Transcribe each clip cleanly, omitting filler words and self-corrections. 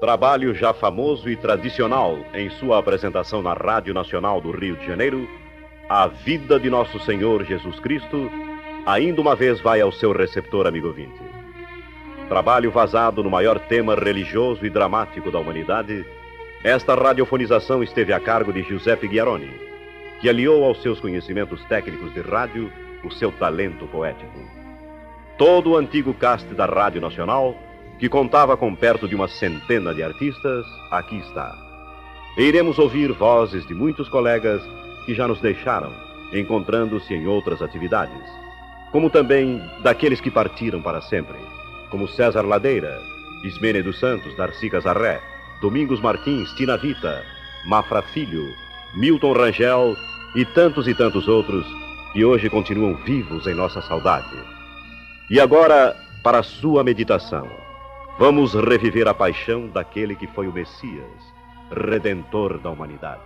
Trabalho já famoso e tradicional em sua apresentação na Rádio Nacional do Rio de Janeiro, A Vida de Nosso Senhor Jesus Cristo, ainda uma vez vai ao seu receptor, amigo ouvinte. Trabalho vazado no maior tema religioso e dramático da humanidade, esta radiofonização esteve a cargo de Giuseppe Ghiaroni, que aliou aos seus conhecimentos técnicos de rádio o seu talento poético. Todo o antigo caste da Rádio Nacional, que contava com perto de uma centena de artistas, aqui está. E iremos ouvir vozes de muitos colegas que já nos deixaram, encontrando-se em outras atividades, como também daqueles que partiram para sempre, como César Ladeira, Ismênia dos Santos, Darcy Casarré, Domingos Martins, Tina Vita, Mafra Filho, Milton Rangel e tantos outros que hoje continuam vivos em nossa saudade. E agora, para a sua meditação, vamos reviver a paixão daquele que foi o Messias, Redentor da humanidade.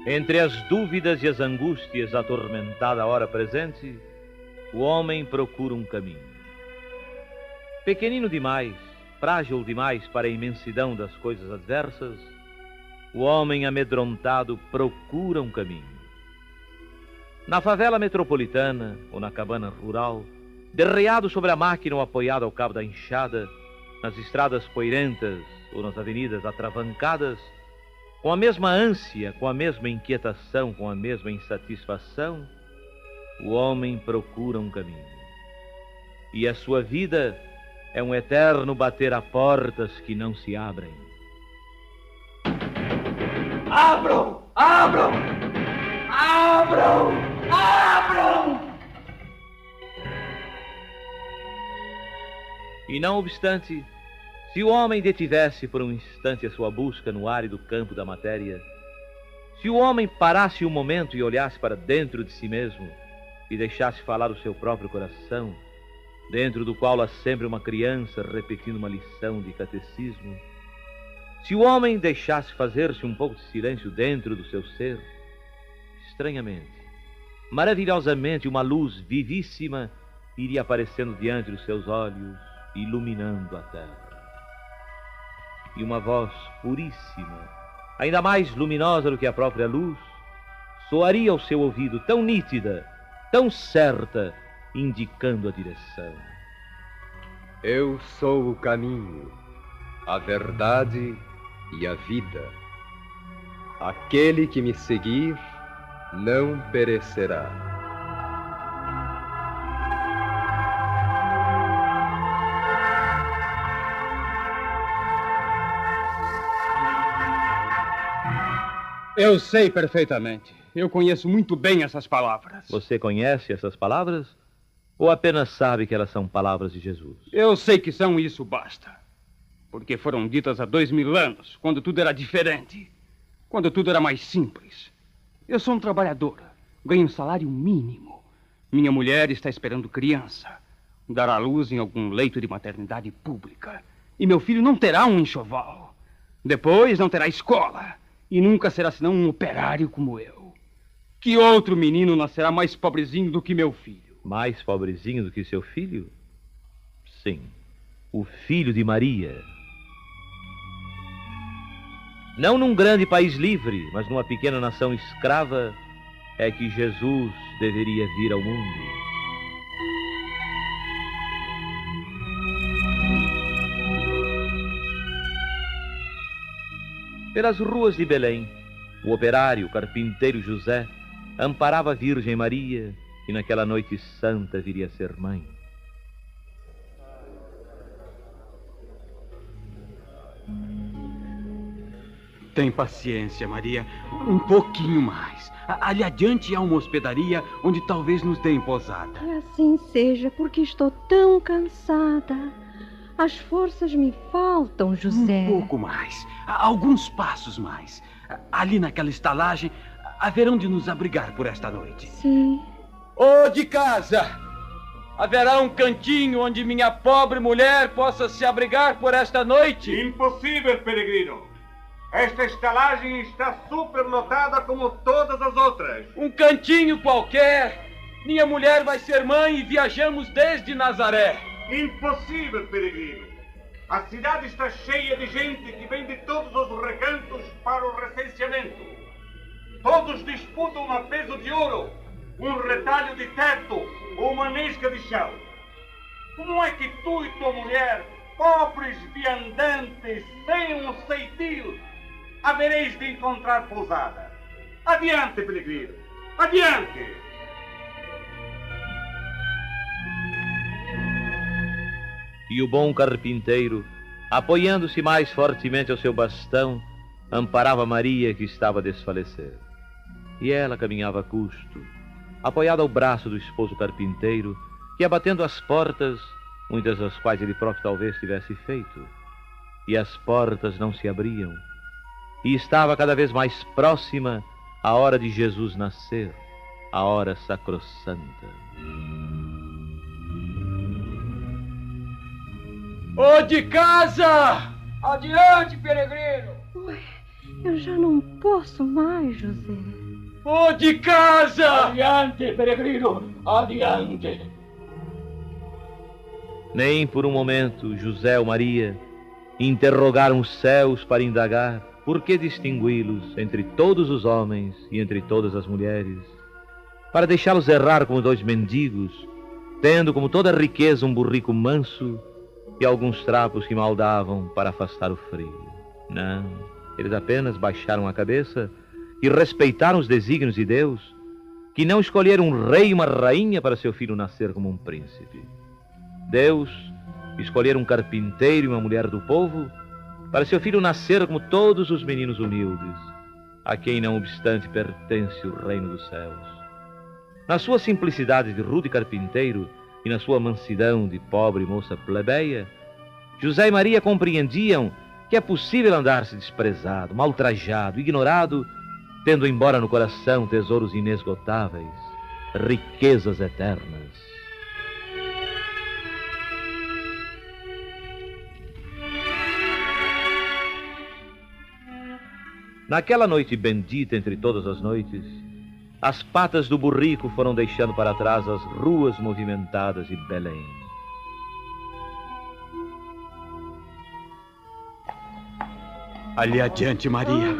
Entre as dúvidas e as angústias atormentada a hora presente, o homem procura um caminho. Pequenino demais, frágil demais para a imensidão das coisas adversas, o homem amedrontado procura um caminho. Na favela metropolitana ou na cabana rural, derreado sobre a máquina ou apoiado ao cabo da enxada, nas estradas poeirentas ou nas avenidas atravancadas, com a mesma ânsia, com a mesma inquietação, com a mesma insatisfação, o homem procura um caminho. E a sua vida é um eterno bater a portas que não se abrem. Abram! Abram! Abram! Abram! E não obstante, se o homem detivesse por um instante a sua busca no árido campo da matéria, se o homem parasse um momento e olhasse para dentro de si mesmo e deixasse falar o seu próprio coração, dentro do qual há sempre uma criança repetindo uma lição de catecismo, se o homem deixasse fazer-se um pouco de silêncio dentro do seu ser, estranhamente, maravilhosamente, uma luz vivíssima iria aparecendo diante dos seus olhos, iluminando a terra. E uma voz puríssima, ainda mais luminosa do que a própria luz, soaria ao seu ouvido tão nítida, tão certa, indicando a direção. Eu sou o caminho, a verdade e a vida. Aquele que me seguir não perecerá. Eu sei perfeitamente. Eu conheço muito bem essas palavras. Você conhece essas palavras? Ou apenas sabe que elas são palavras de Jesus? Eu sei que são, isso basta. Porque foram ditas há 2000 anos, quando tudo era diferente. Quando tudo era mais simples. Eu sou um trabalhador. Ganho um salário mínimo. Minha mulher está esperando criança. Dará luz em algum leito de maternidade pública. E meu filho não terá um enxoval. Depois não terá escola. E nunca será senão um operário como eu. Que outro menino nascerá mais pobrezinho do que meu filho? Mais pobrezinho do que seu filho? Sim, o filho de Maria. Não num grande país livre, mas numa pequena nação escrava, é que Jesus deveria vir ao mundo. Pelas ruas de Belém, o operário, o carpinteiro José, amparava a Virgem Maria, que naquela noite santa viria a ser mãe. Tem paciência, Maria. Um pouquinho mais. Ali adiante há uma hospedaria onde talvez nos deem posada. Que assim seja, porque estou tão cansada. As forças me faltam, José. Um pouco mais. Alguns passos mais. Ali naquela estalagem, haverão de nos abrigar por esta noite. Sim. Ô, de casa! Haverá um cantinho onde minha pobre mulher possa se abrigar por esta noite? Impossível, peregrino. Esta estalagem está superlotada como todas as outras. Um cantinho qualquer. Minha mulher vai ser mãe e viajamos desde Nazaré. Impossível, peregrino. A cidade está cheia de gente que vem de todos os recantos para o recenseamento. Todos disputam a peso de ouro, um retalho de teto ou uma nesca de chão. Como é que tu e tua mulher, pobres viandantes, sem um ceitil, havereis de encontrar pousada? Adiante, peregrino, adiante! E o bom carpinteiro, apoiando-se mais fortemente ao seu bastão, amparava Maria, que estava a desfalecer. E ela caminhava a custo, apoiada ao braço do esposo carpinteiro, que ia batendo as portas, muitas das quais ele próprio talvez tivesse feito. E as portas não se abriam. E estava cada vez mais próxima a hora de Jesus nascer, a hora sacrossanta. Ô de casa! Adiante, peregrino! Ué, eu já não posso mais, José. Ô de casa! Adiante, peregrino! Adiante! Nem por um momento José ou Maria interrogaram os céus para indagar por que distingui-los entre todos os homens e entre todas as mulheres, para deixá-los errar como dois mendigos, tendo como toda a riqueza um burrico manso e alguns trapos que mal davam para afastar o frio. Não, eles apenas baixaram a cabeça e respeitaram os desígnios de Deus, que não escolheram um rei e uma rainha para seu filho nascer como um príncipe. Deus escolhera um carpinteiro e uma mulher do povo para seu filho nascer como todos os meninos humildes, a quem não obstante pertence o reino dos céus. Na sua simplicidade de rude carpinteiro e na sua mansidão de pobre moça plebeia, José e Maria compreendiam que é possível andar-se desprezado, maltrajado, ignorado, tendo embora no coração tesouros inesgotáveis, riquezas eternas. Naquela noite bendita entre todas as noites, as patas do burrico foram deixando para trás as ruas movimentadas de Belém. Ali adiante, Maria.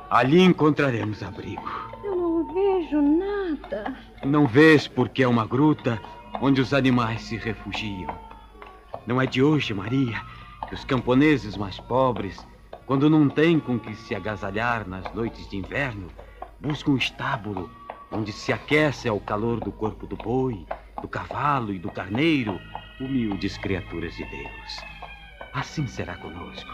Ali encontraremos abrigo. Eu não vejo nada. Não vês porque é uma gruta onde os animais se refugiam. Não é de hoje, Maria, que os camponeses mais pobres, quando não têm com que se agasalhar nas noites de inverno, buscam um estábulo onde se aquece ao calor do corpo do boi, do cavalo e do carneiro, humildes criaturas de Deus. Assim será conosco,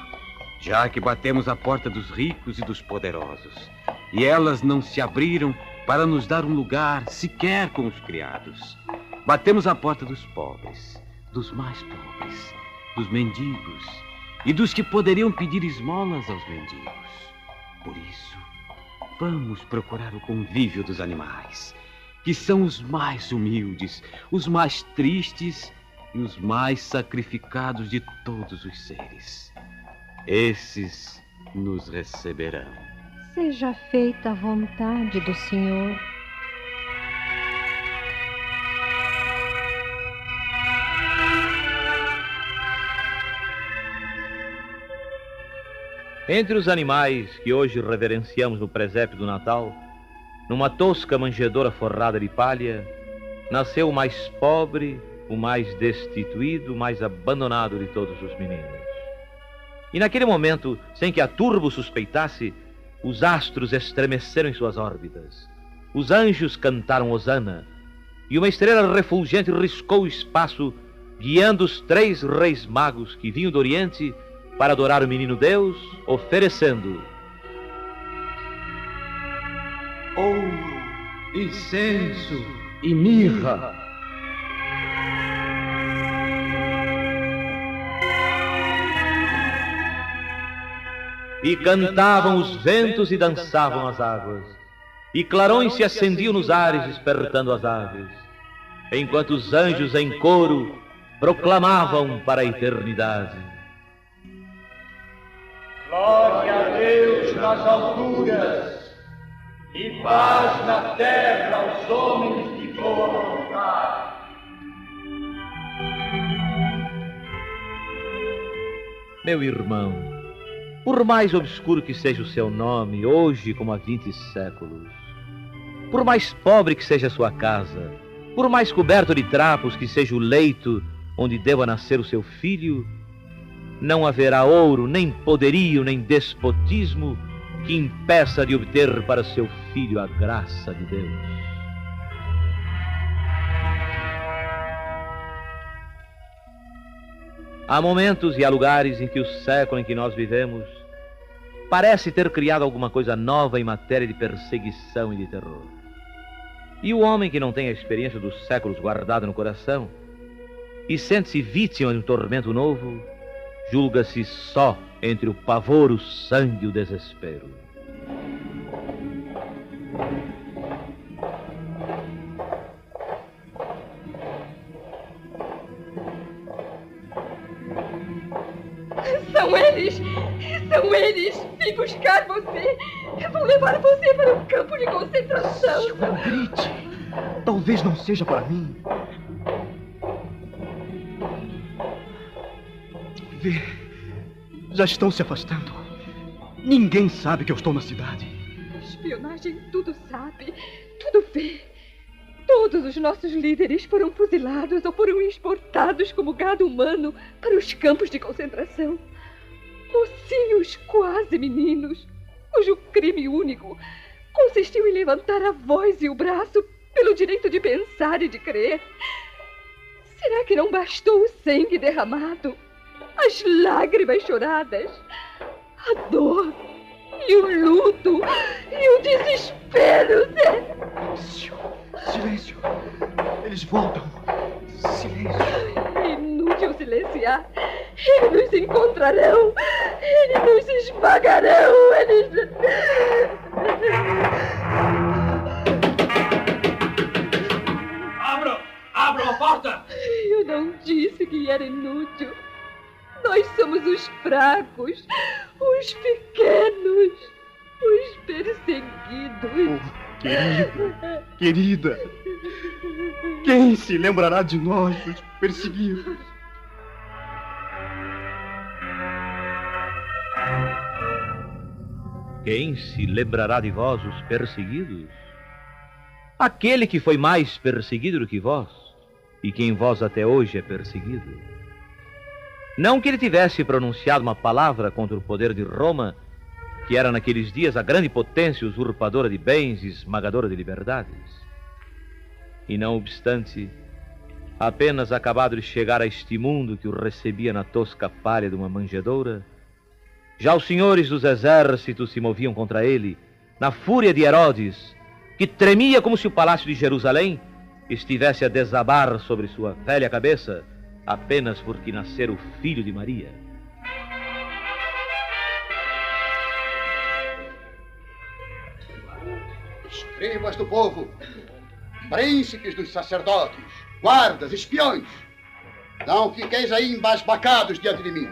já que batemos a porta dos ricos e dos poderosos, e elas não se abriram para nos dar um lugar sequer com os criados. Batemos a porta dos pobres, dos mais pobres, dos mendigos e dos que poderiam pedir esmolas aos mendigos. Por isso, vamos procurar o convívio dos animais, que são os mais humildes, os mais tristes e os mais sacrificados de todos os seres. Esses nos receberão. Seja feita a vontade do Senhor. Entre os animais que hoje reverenciamos no presépio do Natal, numa tosca manjedoura forrada de palha, nasceu o mais pobre, o mais destituído, o mais abandonado de todos os meninos. E naquele momento, sem que a turbo suspeitasse, os astros estremeceram em suas órbitas. Os anjos cantaram hosana, e uma estrela refulgente riscou o espaço, guiando os 3 reis magos que vinham do Oriente para adorar o menino Deus, oferecendo ouro, incenso e mirra. E cantavam os ventos e dançavam as águas, e clarões se acendiam nos ares, despertando as aves, enquanto os anjos em coro proclamavam para a eternidade: glória a Deus nas alturas e paz na terra aos homens de boa vontade. Meu irmão, por mais obscuro que seja o seu nome, hoje como há 20 séculos, por mais pobre que seja a sua casa, por mais coberto de trapos que seja o leito onde deva nascer o seu filho, não haverá ouro, nem poderio, nem despotismo que impeça de obter para seu filho a graça de Deus. Há momentos e há lugares em que o século em que nós vivemos parece ter criado alguma coisa nova em matéria de perseguição e de terror. E o homem que não tem a experiência dos séculos guardada no coração e sente-se vítima de um tormento novo, julga-se só entre o pavor, o sangue e o desespero. São eles! São eles! Vim buscar você! Vão levar você para um campo de concentração! Não grite! Talvez não seja para mim. Vê, já estão se afastando. Ninguém sabe que eu estou na cidade. Espionagem tudo sabe, tudo vê. Todos os nossos líderes foram fuzilados ou foram exportados como gado humano para os campos de concentração. Mocinhos quase meninos, cujo crime único consistiu em levantar a voz e o braço pelo direito de pensar e de crer. Será que não bastou o sangue derramado, as lágrimas choradas, a dor e o luto e o desespero? Silêncio! Eles voltam! Silêncio! É inútil silenciar. Eles nos encontrarão. Eles nos esmagarão. Eles... Abram a porta! Eu não disse que era inútil. Nós somos os fracos, os pequenos, os perseguidos. Querida, quem se lembrará de nós, os perseguidos? Quem se lembrará de vós, os perseguidos? Aquele que foi mais perseguido do que vós, e que em vós até hoje é perseguido. Não que ele tivesse pronunciado uma palavra contra o poder de Roma, que era naqueles dias a grande potência usurpadora de bens e esmagadora de liberdades. E não obstante, apenas acabado de chegar a este mundo que o recebia na tosca palha de uma manjedoura, já os senhores dos exércitos se moviam contra ele, na fúria de Herodes, que tremia como se o palácio de Jerusalém estivesse a desabar sobre sua velha cabeça, apenas porque nascera o filho de Maria. Escribas do povo, príncipes dos sacerdotes, guardas, espiões, não fiqueis aí embasbacados diante de mim.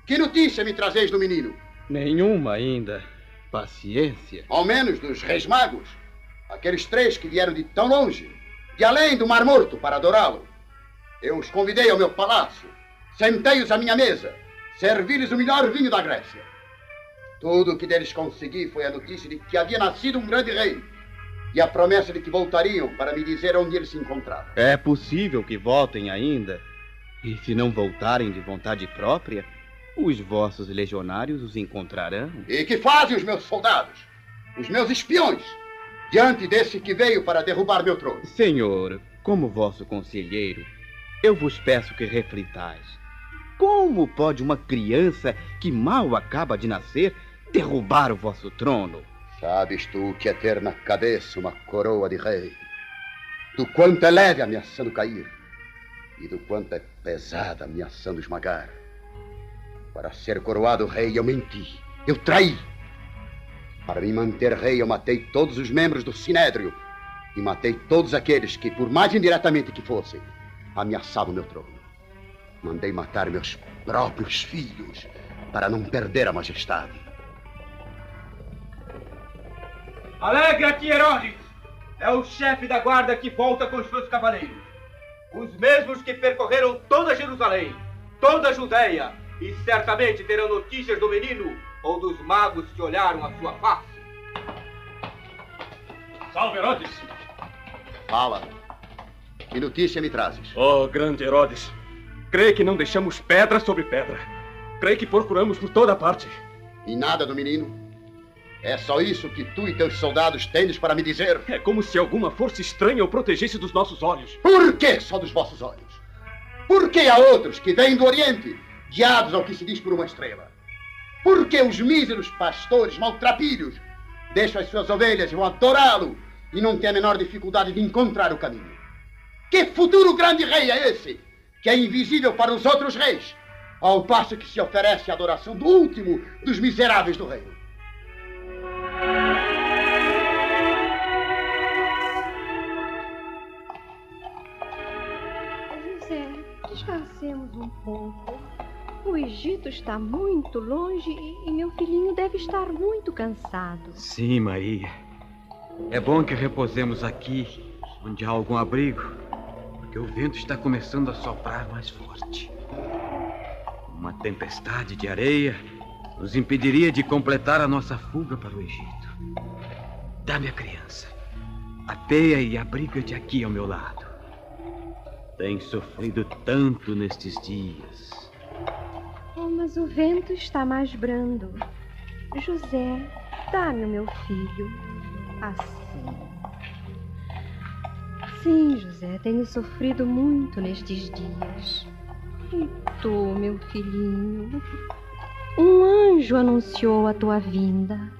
Que notícia me trazeis do menino? Nenhuma ainda. Paciência. Ao menos dos reis magos, aqueles 3 que vieram de tão longe, de além do Mar Morto, para adorá-lo. Eu os convidei ao meu palácio, sentei-os à minha mesa, servi-lhes o melhor vinho da Grécia. Tudo o que deles consegui foi a notícia de que havia nascido um grande rei e a promessa de que voltariam para me dizer onde ele se encontrava. É possível que voltem ainda. E se não voltarem de vontade própria, os vossos legionários os encontrarão. E que fazem os meus soldados, os meus espiões, diante desse que veio para derrubar meu trono? Senhor, como vosso conselheiro, eu vos peço que reflitais. Como pode uma criança que mal acaba de nascer derrubar o vosso trono? Sabes tu o que é ter na cabeça uma coroa de rei? Do quanto é leve ameaçando cair e do quanto é pesada ameaçando esmagar. Para ser coroado rei eu menti, eu traí. Para me manter rei eu matei todos os membros do Sinédrio e matei todos aqueles que, por mais indiretamente que fossem, ameaçavam meu trono. Mandei matar meus próprios filhos para não perder a majestade. Alegra-te, Herodes! É o chefe da guarda que volta com os seus cavaleiros. Os mesmos que percorreram toda Jerusalém, toda a Judéia, e certamente terão notícias do menino ou dos magos que olharam a sua face. Salve, Herodes! Fala. Que notícia me trazes? Oh, grande Herodes. Creio que não deixamos pedra sobre pedra. Creio que procuramos por toda parte. E nada do menino? É só isso que tu e teus soldados tendes para me dizer? É como se alguma força estranha o protegesse dos nossos olhos. Por que só dos vossos olhos? Por que há outros que vêm do Oriente, guiados ao que se diz por uma estrela? Por que os míseros pastores maltrapilhos deixam as suas ovelhas e vão adorá-lo e não têm a menor dificuldade de encontrar o caminho? Que futuro grande rei é esse, que é invisível para os outros reis, ao passo que se oferece a adoração do último dos miseráveis do reino? José, descansemos um pouco. O Egito está muito longe e meu filhinho deve estar muito cansado. Sim, Maria. É bom que repousemos aqui, onde há algum abrigo, porque o vento está começando a soprar mais forte. Uma tempestade de areia nos impediria de completar a nossa fuga para o Egito. Dá-me a criança. Apeia e abriga-te aqui ao meu lado. Tens sofrido tanto nestes dias. Oh, mas o vento está mais brando. José, dá-me o meu filho. Assim. Sim, José, tenho sofrido muito nestes dias. E tu, meu filhinho? Um anjo anunciou a tua vinda.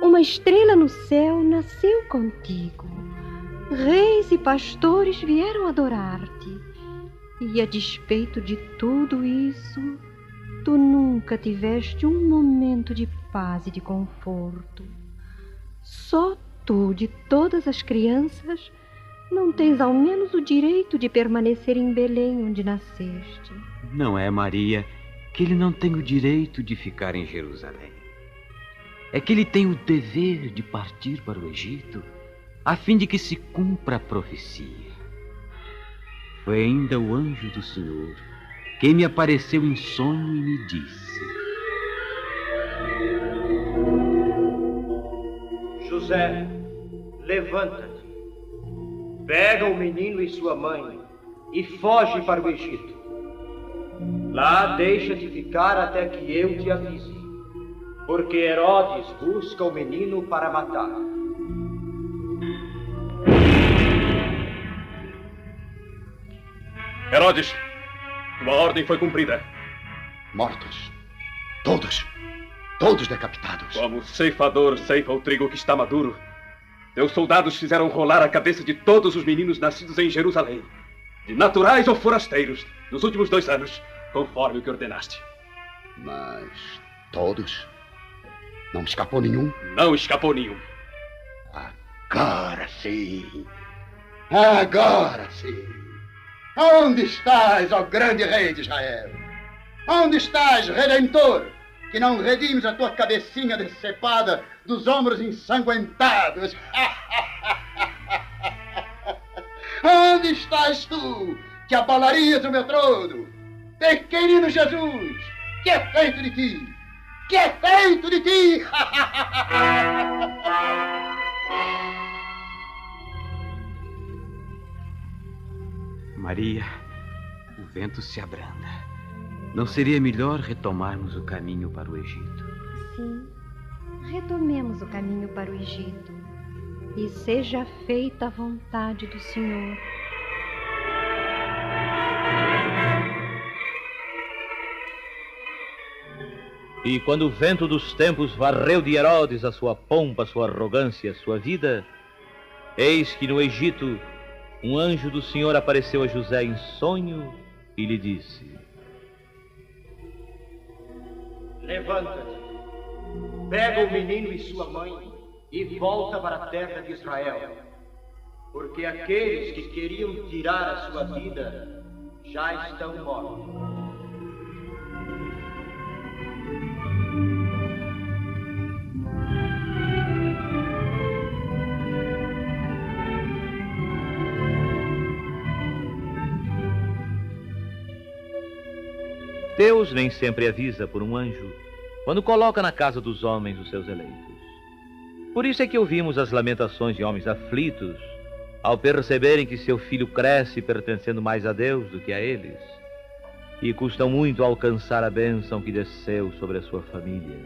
Uma estrela no céu nasceu contigo. Reis e pastores vieram adorar-te. E a despeito de tudo isso, tu nunca tiveste um momento de paz e de conforto. Só tu, de todas as crianças, não tens ao menos o direito de permanecer em Belém, onde nasceste. Não é, Maria, que ele não tem o direito de ficar em Jerusalém. É que ele tem o dever de partir para o Egito, a fim de que se cumpra a profecia. Foi ainda o anjo do Senhor quem me apareceu em sonho e me disse: José, levanta-te. Pega o menino e sua mãe e foge para o Egito. Lá deixa-te ficar até que eu te avise, porque Herodes busca o menino para matar. Herodes, tua ordem foi cumprida. Mortos. Todos. Todos decapitados. Como o ceifador ceifa o trigo que está maduro, teus soldados fizeram rolar a cabeça de todos os meninos nascidos em Jerusalém, de naturais ou forasteiros, nos últimos 2 anos, conforme o que ordenaste. Mas todos? Não escapou nenhum? Não escapou nenhum. Agora sim. Agora sim. Onde estás, ó grande rei de Israel? Onde estás, Redentor, que não redimes a tua cabecinha decepada dos ombros ensanguentados? Onde estás tu, que abalarias o meu trono? Pequenino Jesus, que é feito de ti? Que é feito de ti? Maria, o vento se abranda. Não seria melhor retomarmos o caminho para o Egito? Sim, retomemos o caminho para o Egito. E seja feita a vontade do Senhor. E quando o vento dos tempos varreu de Herodes a sua pompa, a sua arrogância, a sua vida, eis que no Egito um anjo do Senhor apareceu a José em sonho e lhe disse: Levanta-te, pega o menino e sua mãe e volta para a terra de Israel, porque aqueles que queriam tirar a sua vida já estão mortos. Deus nem sempre avisa por um anjo quando coloca na casa dos homens os seus eleitos. Por isso é que ouvimos as lamentações de homens aflitos ao perceberem que seu filho cresce pertencendo mais a Deus do que a eles, e custam muito alcançar a bênção que desceu sobre a sua família.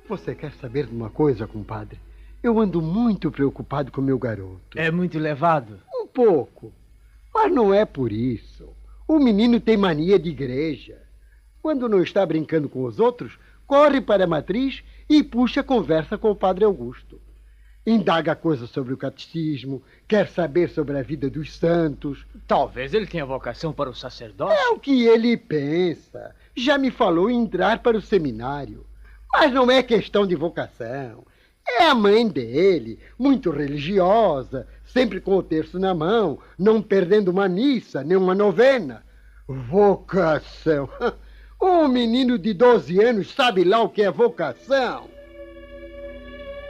Você quer saber de uma coisa, compadre? Eu ando muito preocupado com meu garoto. É muito levado? Um pouco. Mas não é por isso. O menino tem mania de igreja. Quando não está brincando com os outros, corre para a matriz e puxa conversa com o padre Augusto. Indaga coisas sobre o catecismo, quer saber sobre a vida dos santos. Talvez ele tenha vocação para o sacerdócio. É o que ele pensa. Já me falou em entrar para o seminário. Mas não é questão de vocação. É a mãe dele, muito religiosa, sempre com o terço na mão, não perdendo uma missa, nem uma novena. Vocação. Um menino de 12 anos sabe lá o que é vocação.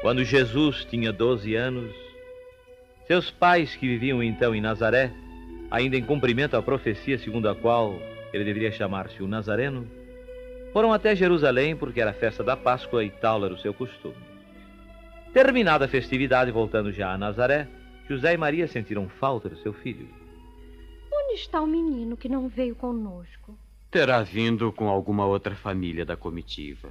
Quando Jesus tinha 12 anos, seus pais, que viviam então em Nazaré, ainda em cumprimento à profecia segundo a qual ele deveria chamar-se o Nazareno, foram até Jerusalém porque era a festa da Páscoa e tal era o seu costume. Terminada a festividade, voltando já a Nazaré, José e Maria sentiram falta do seu filho. Onde está o menino que não veio conosco? Terá vindo com alguma outra família da comitiva.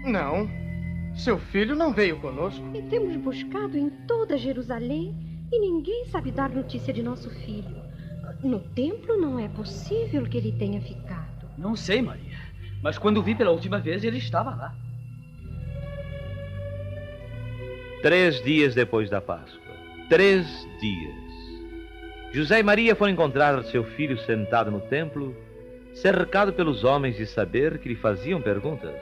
Não, seu filho não veio conosco. E temos buscado em toda Jerusalém e ninguém sabe dar notícia de nosso filho. No templo não é possível que ele tenha ficado. Não sei, Maria, mas quando vi pela última vez ele estava lá. 3 dias depois da Páscoa. 3 dias. José e Maria foram encontrar seu filho sentado no templo, cercado pelos homens de saber que lhe faziam perguntas.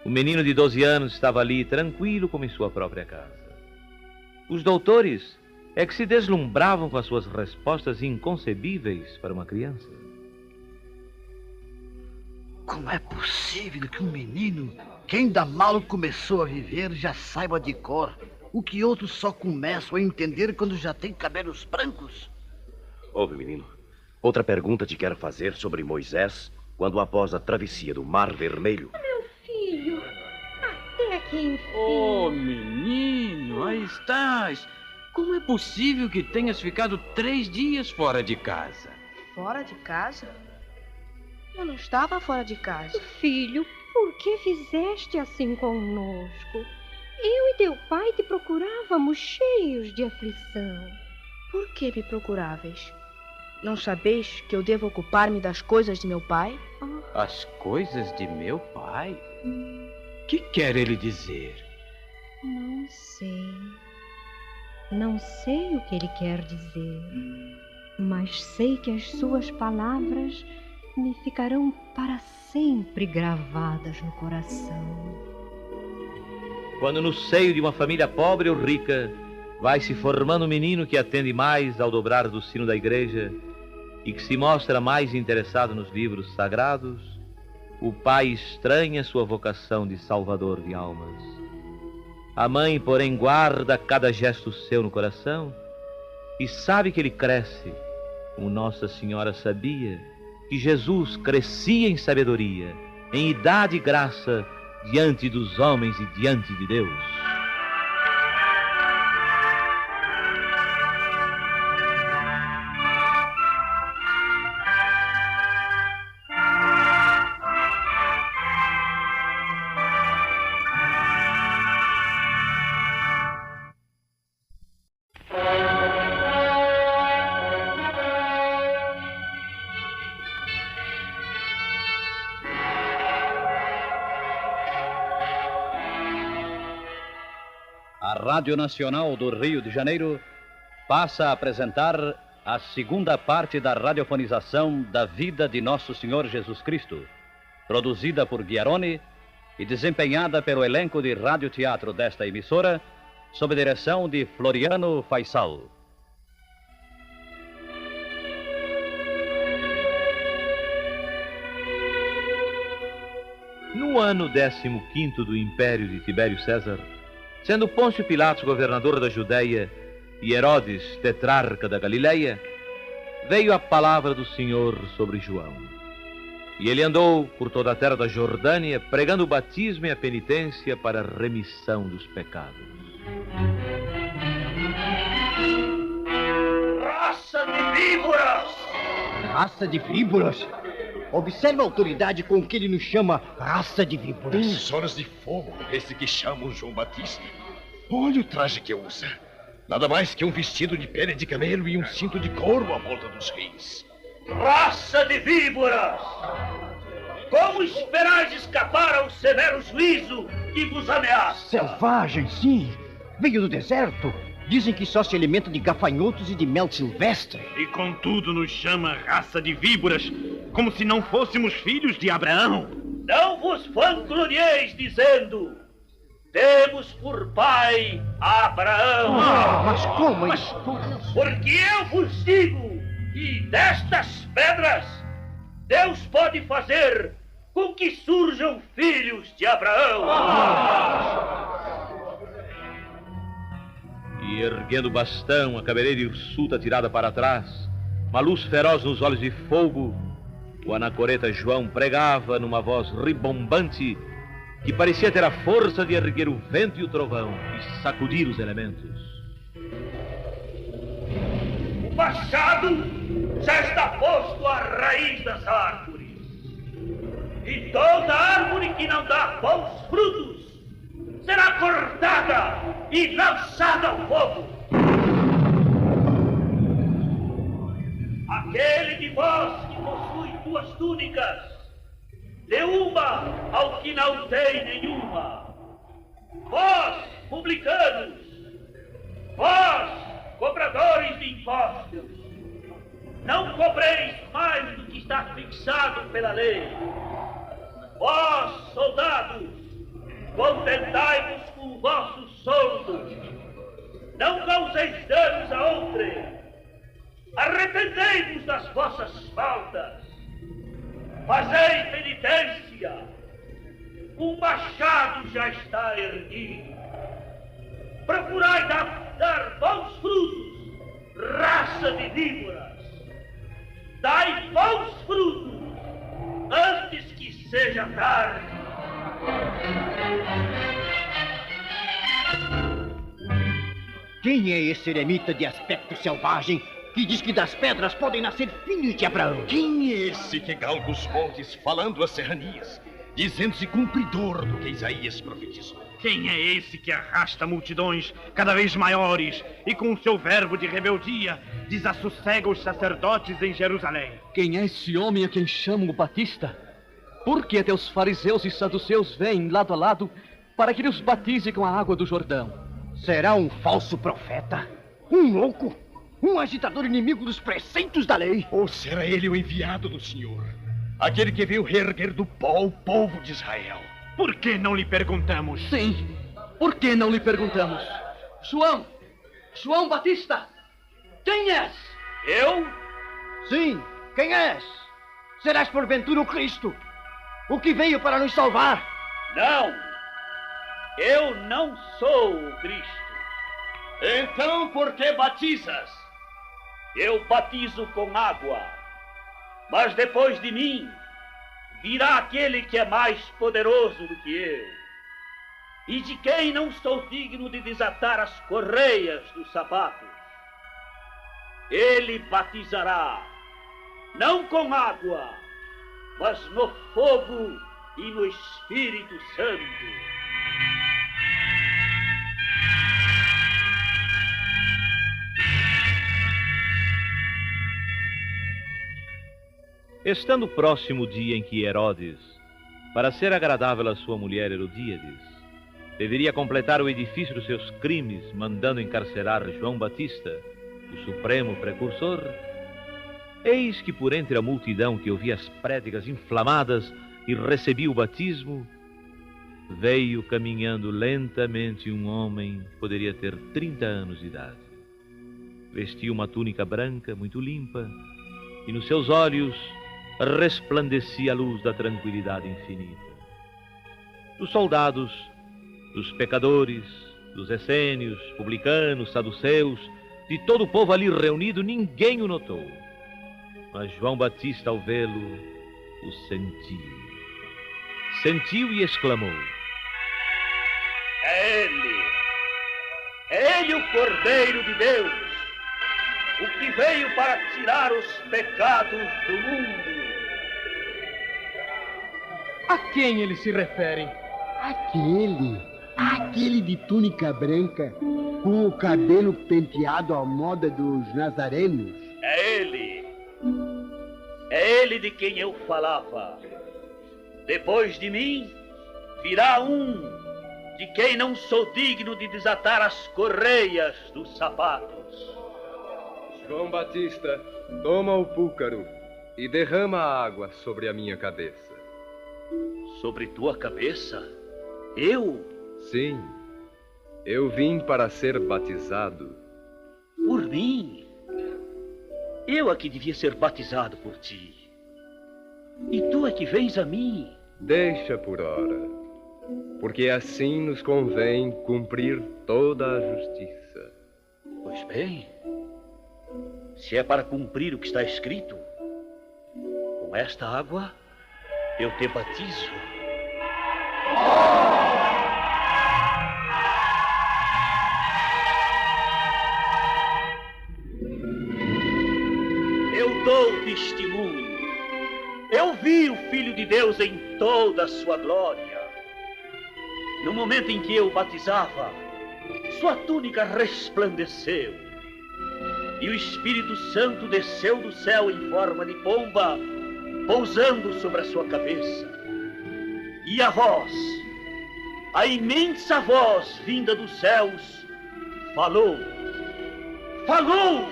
O menino de 12 anos estava ali, tranquilo como em sua própria casa. Os doutores é que se deslumbravam com as suas respostas inconcebíveis para uma criança. Como é possível que um menino, que ainda mal começou a viver, já saiba de cor o que outros só começam a entender quando já tem cabelos brancos? Ouve, menino. Outra pergunta te quero fazer sobre Moisés, quando após a travessia do Mar Vermelho... Meu filho, até que enfim... Oh, menino, aí estás. Como é possível que tenhas ficado 3 dias fora de casa? Fora de casa? Eu não estava fora de casa. Filho, por que fizeste assim conosco? Eu e teu pai te procurávamos cheios de aflição. Por que me procuráveis? Não sabeis que eu devo ocupar-me das coisas de meu pai? As coisas de meu pai? Que quer ele dizer? Não sei. Não sei o que ele quer dizer. Mas sei que as suas palavras me ficarão para sempre gravadas no coração. Quando no seio de uma família pobre ou rica vai se formando um menino que atende mais ao dobrar do sino da igreja e que se mostra mais interessado nos livros sagrados, o pai estranha sua vocação de salvador de almas. A mãe, porém, guarda cada gesto seu no coração e sabe que ele cresce, como Nossa Senhora sabia que Jesus crescia em sabedoria, em idade e graça, diante dos homens e diante de Deus. A Rádio Nacional do Rio de Janeiro passa a apresentar a segunda parte da radiofonização da vida de Nosso Senhor Jesus Cristo, produzida por Ghiaroni e desempenhada pelo elenco de radioteatro desta emissora, sob direção de Floriano Faisal. No ano 15º do Império de Tibério César, sendo Pôncio Pilatos governador da Judéia e Herodes, tetrarca da Galileia, veio a palavra do Senhor sobre João. E ele andou por toda a terra da Jordânia, pregando o batismo e a penitência para a remissão dos pecados. Raça de víboras! Raça de víboras? Observe a autoridade com que ele nos chama raça de víboras. Horas de fogo, esse que chamam João Batista. Olha o traje que usa. Nada mais que um vestido de pele de camelo e um cinto de couro à volta dos rins. Raça de víboras! Como esperais escapar ao severo juízo que vos ameaça? Selvagem, sim. Veio do deserto. Dizem que só se alimenta de gafanhotos e de mel silvestre. E contudo nos chama raça de víboras, como se não fôssemos filhos de Abraão. Não vos vanglorieis dizendo: temos por pai Abraão. Mas como isso? Porque eu vos digo que destas pedras Deus pode fazer com que surjam filhos de Abraão. E erguendo o bastão, a cabeleira hirsuta tirada para trás, uma luz feroz nos olhos de fogo, o anacoreta João pregava numa voz ribombante que parecia ter a força de erguer o vento e o trovão e sacudir os elementos. O machado já está posto à raiz das árvores, e toda árvore que não dá bons frutos será cortada e lançada ao fogo. Aquele de vós que possui 2 túnicas, dê uma ao que não tem nenhuma. Vós, publicanos, vós, cobradores de impostos, não cobreis mais do que está fixado pela lei. Vós, soldados, contentai-vos com o vosso soldo. Não causeis danos a outrem. Arrependei-vos das vossas faltas. Fazei penitência. O machado já está erguido. Procurai dar bons frutos, raça de víboras. Dai bons frutos antes que seja tarde. Quem é esse eremita de aspecto selvagem que diz que das pedras podem nascer filhos de Abraão? Quem é esse que galga os montes falando às serranias, dizendo-se cumpridor do que Isaías profetizou? Quem é esse que arrasta multidões cada vez maiores e com o seu verbo de rebeldia desassossega os sacerdotes em Jerusalém? Quem é esse homem a quem chamam o Batista? Por que até os fariseus e saduceus vêm lado a lado para que ele os batize com a água do Jordão? Será um falso profeta? Um louco? Um agitador inimigo dos preceitos da lei? Ou será ele o enviado do Senhor? Aquele que veio reerguer do pó o povo de Israel? Por que não lhe perguntamos? Sim, por que não lhe perguntamos? João Batista, quem és? Eu? Sim, quem és? Serás porventura o Cristo, o que veio para nos salvar? Não, eu não sou o Cristo. Então por que batizas? Eu batizo com água, mas depois de mim virá aquele que é mais poderoso do que eu, e de quem não sou digno de desatar as correias dos sapatos. Ele batizará, não com água, mas no fogo e no Espírito Santo. Estando próximo o dia em que Herodes, para ser agradável à sua mulher Herodíades, deveria completar o edifício dos seus crimes, mandando encarcerar João Batista, o supremo precursor, eis que por entre a multidão que ouvia as prédicas inflamadas e recebia o batismo, veio caminhando lentamente um homem que poderia ter 30 anos de idade. Vestia uma túnica branca, muito limpa, e nos seus olhos resplandecia a luz da tranquilidade infinita. Dos soldados, dos pecadores, dos essênios, publicanos, saduceus, De todo o povo ali reunido, ninguém o notou. Mas João Batista, ao vê-lo, o sentiu. Sentiu e exclamou: É ele! É ele o Cordeiro de Deus, o que veio para tirar os pecados do mundo. A quem ele se refere? Aquele de túnica branca, com o cabelo penteado à moda dos nazarenos. É ele! É ele de quem eu falava. Depois de mim, virá um de quem não sou digno de desatar as correias dos sapatos. João Batista, toma o púlcaro e derrama a água sobre a minha cabeça. Sobre tua cabeça? Eu? Sim, eu vim para ser batizado. Por mim? Eu é que devia ser batizado por ti. E tu é que vens a mim? Deixa por ora, porque assim nos convém cumprir toda a justiça. Pois bem, se é para cumprir o que está escrito, com esta água eu te batizo. Eu dou testemunho. Eu vi o Filho de Deus em toda a sua glória. No momento em que eu o batizava, sua túnica resplandeceu. E o Espírito Santo desceu do céu em forma de pomba, pousando sobre a sua cabeça. E a voz, a imensa voz vinda dos céus, falou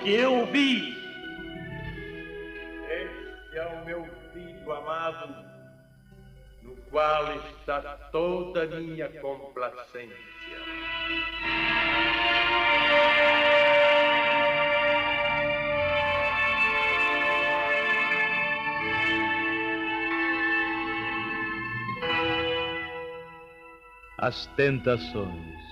que eu ouvi. Este é o meu Filho amado, no qual está toda a minha complacência. As tentações.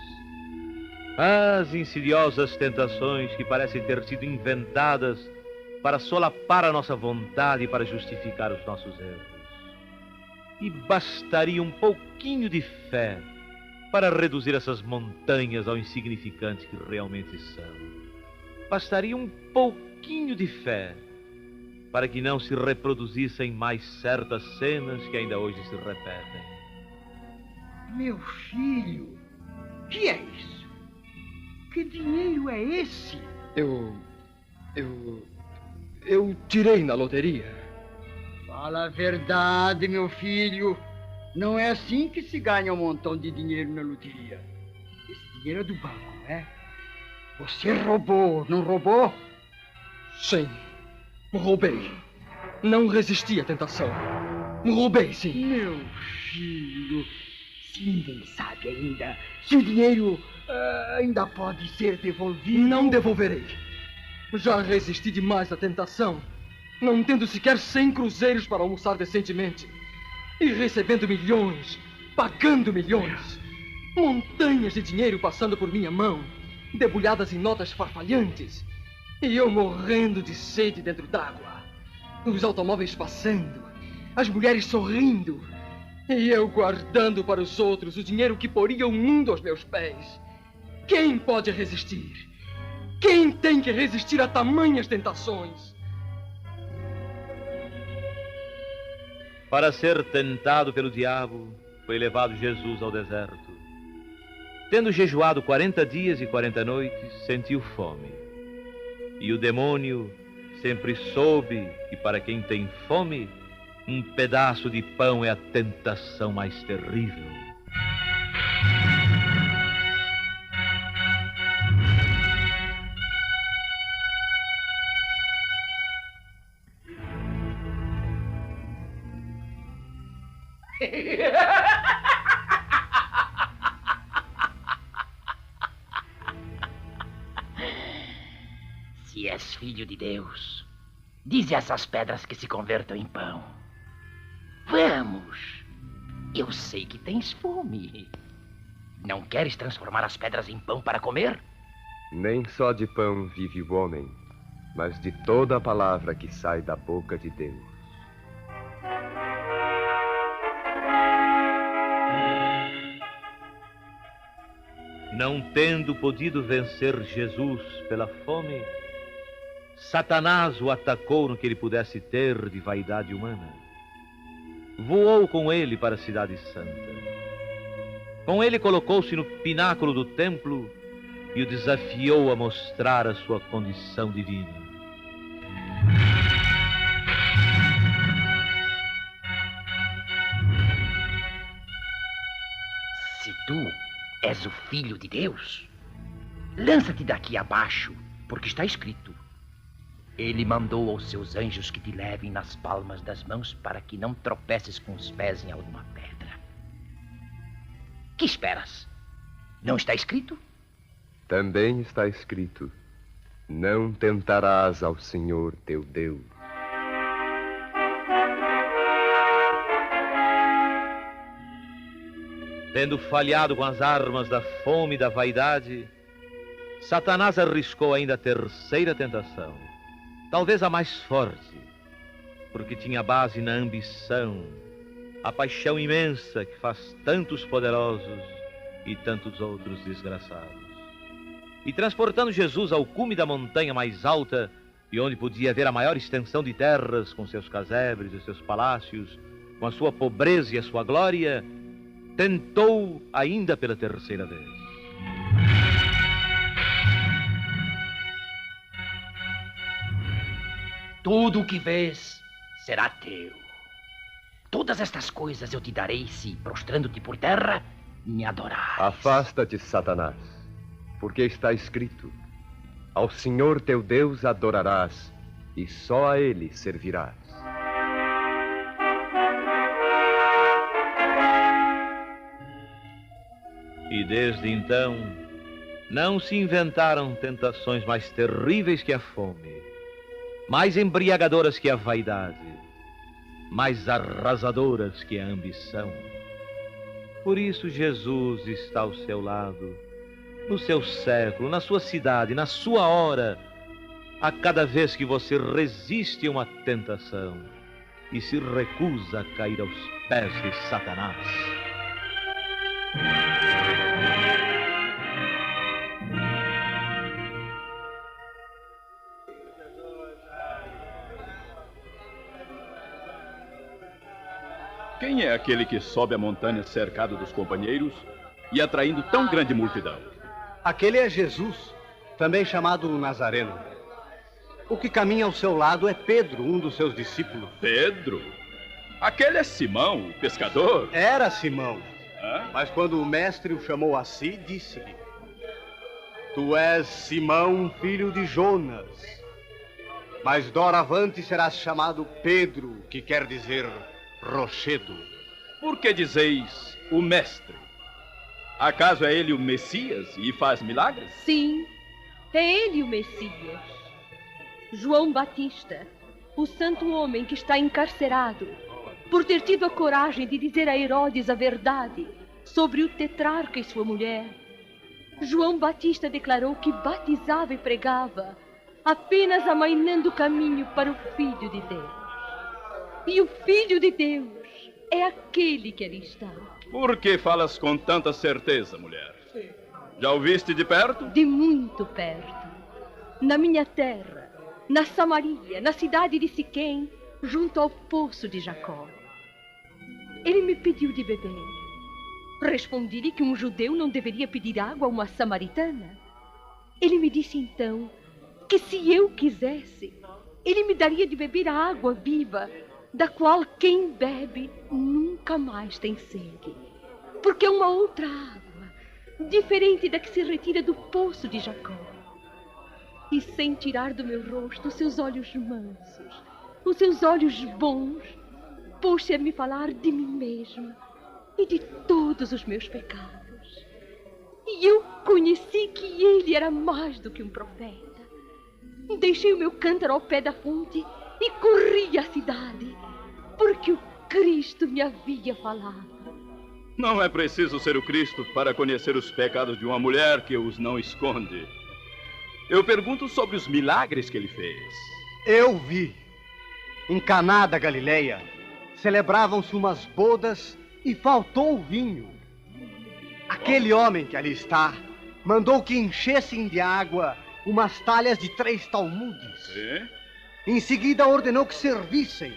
As insidiosas tentações que parecem ter sido inventadas para solapar a nossa vontade e para justificar os nossos erros. E bastaria um pouquinho de fé para reduzir essas montanhas ao insignificante que realmente são. Bastaria um pouquinho de fé para que não se reproduzissem mais certas cenas que ainda hoje se repetem. Meu filho, que é isso? Que dinheiro é esse? Eu tirei na loteria. Fala a verdade, meu filho. Não é assim que se ganha um montão de dinheiro na loteria. Esse dinheiro é do banco, não é? Você roubou, não roubou? Sim, roubei. Não resisti à tentação. Roubei, sim. Meu filho, se ninguém sabe ainda, se o dinheiro ainda pode ser devolvido... Não devolverei. Já resisti demais à tentação, não tendo sequer 100 cruzeiros para almoçar decentemente. E recebendo milhões, pagando milhões. Montanhas de dinheiro passando por minha mão, debulhadas em notas farfalhantes. E eu morrendo de sede dentro d'água. Os automóveis passando, as mulheres sorrindo. E eu guardando para os outros o dinheiro que poria o mundo aos meus pés. Quem pode resistir? Quem tem que resistir a tamanhas tentações? Para ser tentado pelo diabo, foi levado Jesus ao deserto. Tendo jejuado 40 dias e 40 noites, sentiu fome. E o demônio sempre soube que para quem tem fome, um pedaço de pão é a tentação mais terrível. Se és filho de Deus, dize a essas pedras que se convertam em pão. Vamos! Eu sei que tens fome. Não queres transformar as pedras em pão para comer? Nem só de pão vive o homem, mas de toda a palavra que sai da boca de Deus. Não tendo podido vencer Jesus pela fome, Satanás o atacou no que ele pudesse ter de vaidade humana. Voou com ele para a cidade santa. Com ele colocou-se no pináculo do templo e o desafiou a mostrar a sua condição divina. Se tu és o Filho de Deus, lança-te daqui abaixo, porque está escrito: Ele mandou aos seus anjos que te levem nas palmas das mãos para que não tropeces com os pés em alguma pedra. Que esperas? Não está escrito? Também está escrito: não tentarás ao Senhor teu Deus. Tendo falhado com as armas da fome e da vaidade, Satanás arriscou ainda a terceira tentação, talvez a mais forte, porque tinha base na ambição, a paixão imensa que faz tantos poderosos e tantos outros desgraçados. E transportando Jesus ao cume da montanha mais alta, e onde podia ver a maior extensão de terras, com seus casebres e seus palácios, com a sua pobreza e a sua glória, tentou ainda pela terceira vez. Tudo o que vês será teu. Todas estas coisas eu te darei se, prostrando-te por terra, me adorares. Afasta-te, Satanás, porque está escrito: ao Senhor teu Deus adorarás, e só a Ele servirás. E desde então, não se inventaram tentações mais terríveis que a fome, mais embriagadoras que a vaidade, mais arrasadoras que a ambição. Por isso Jesus está ao seu lado, no seu século, na sua cidade, na sua hora, a cada vez que você resiste a uma tentação e se recusa a cair aos pés de Satanás. Quem é aquele que sobe a montanha cercado dos companheiros e atraindo tão grande multidão? Aquele é Jesus, também chamado Nazareno. O que caminha ao seu lado é Pedro, um dos seus discípulos. Pedro? Aquele é Simão, o pescador? Era Simão. Mas quando o mestre o chamou a si, disse-lhe: Tu és Simão, filho de Jonas. Mas doravante serás chamado Pedro, que quer dizer rochedo. Por que dizeis o mestre? Acaso é ele o Messias e faz milagres? Sim, é ele o Messias. João Batista, o santo homem que está encarcerado por ter tido a coragem de dizer a Herodes a verdade sobre o tetrarca e sua mulher. João Batista declarou que batizava e pregava, apenas amainando o caminho para o Filho de Deus. E o Filho de Deus é aquele que ali está. Por que falas com tanta certeza, mulher? Já o viste de perto? De muito perto. Na minha terra, na Samaria, na cidade de Siquém, junto ao poço de Jacó. Ele me pediu de beber. Respondi-lhe que um judeu não deveria pedir água a uma samaritana. Ele me disse então que se eu quisesse, ele me daria de beber a água viva, da qual quem bebe nunca mais tem sede. Porque é uma outra água, diferente da que se retira do poço de Jacó. E sem tirar do meu rosto os seus olhos mansos, os seus olhos bons, pôs-se a me falar de mim mesma e de todos os meus pecados. E eu conheci que ele era mais do que um profeta. Deixei o meu cântaro ao pé da fonte e corri à cidade, porque o Cristo me havia falado. Não é preciso ser o Cristo para conhecer os pecados de uma mulher que os não esconde. Eu pergunto sobre os milagres que ele fez. Eu vi. Em Caná da Galileia, celebravam-se umas bodas e faltou o vinho. Aquele homem que ali está mandou que enchessem de água umas talhas de 3 talmudes. Em seguida ordenou que servissem.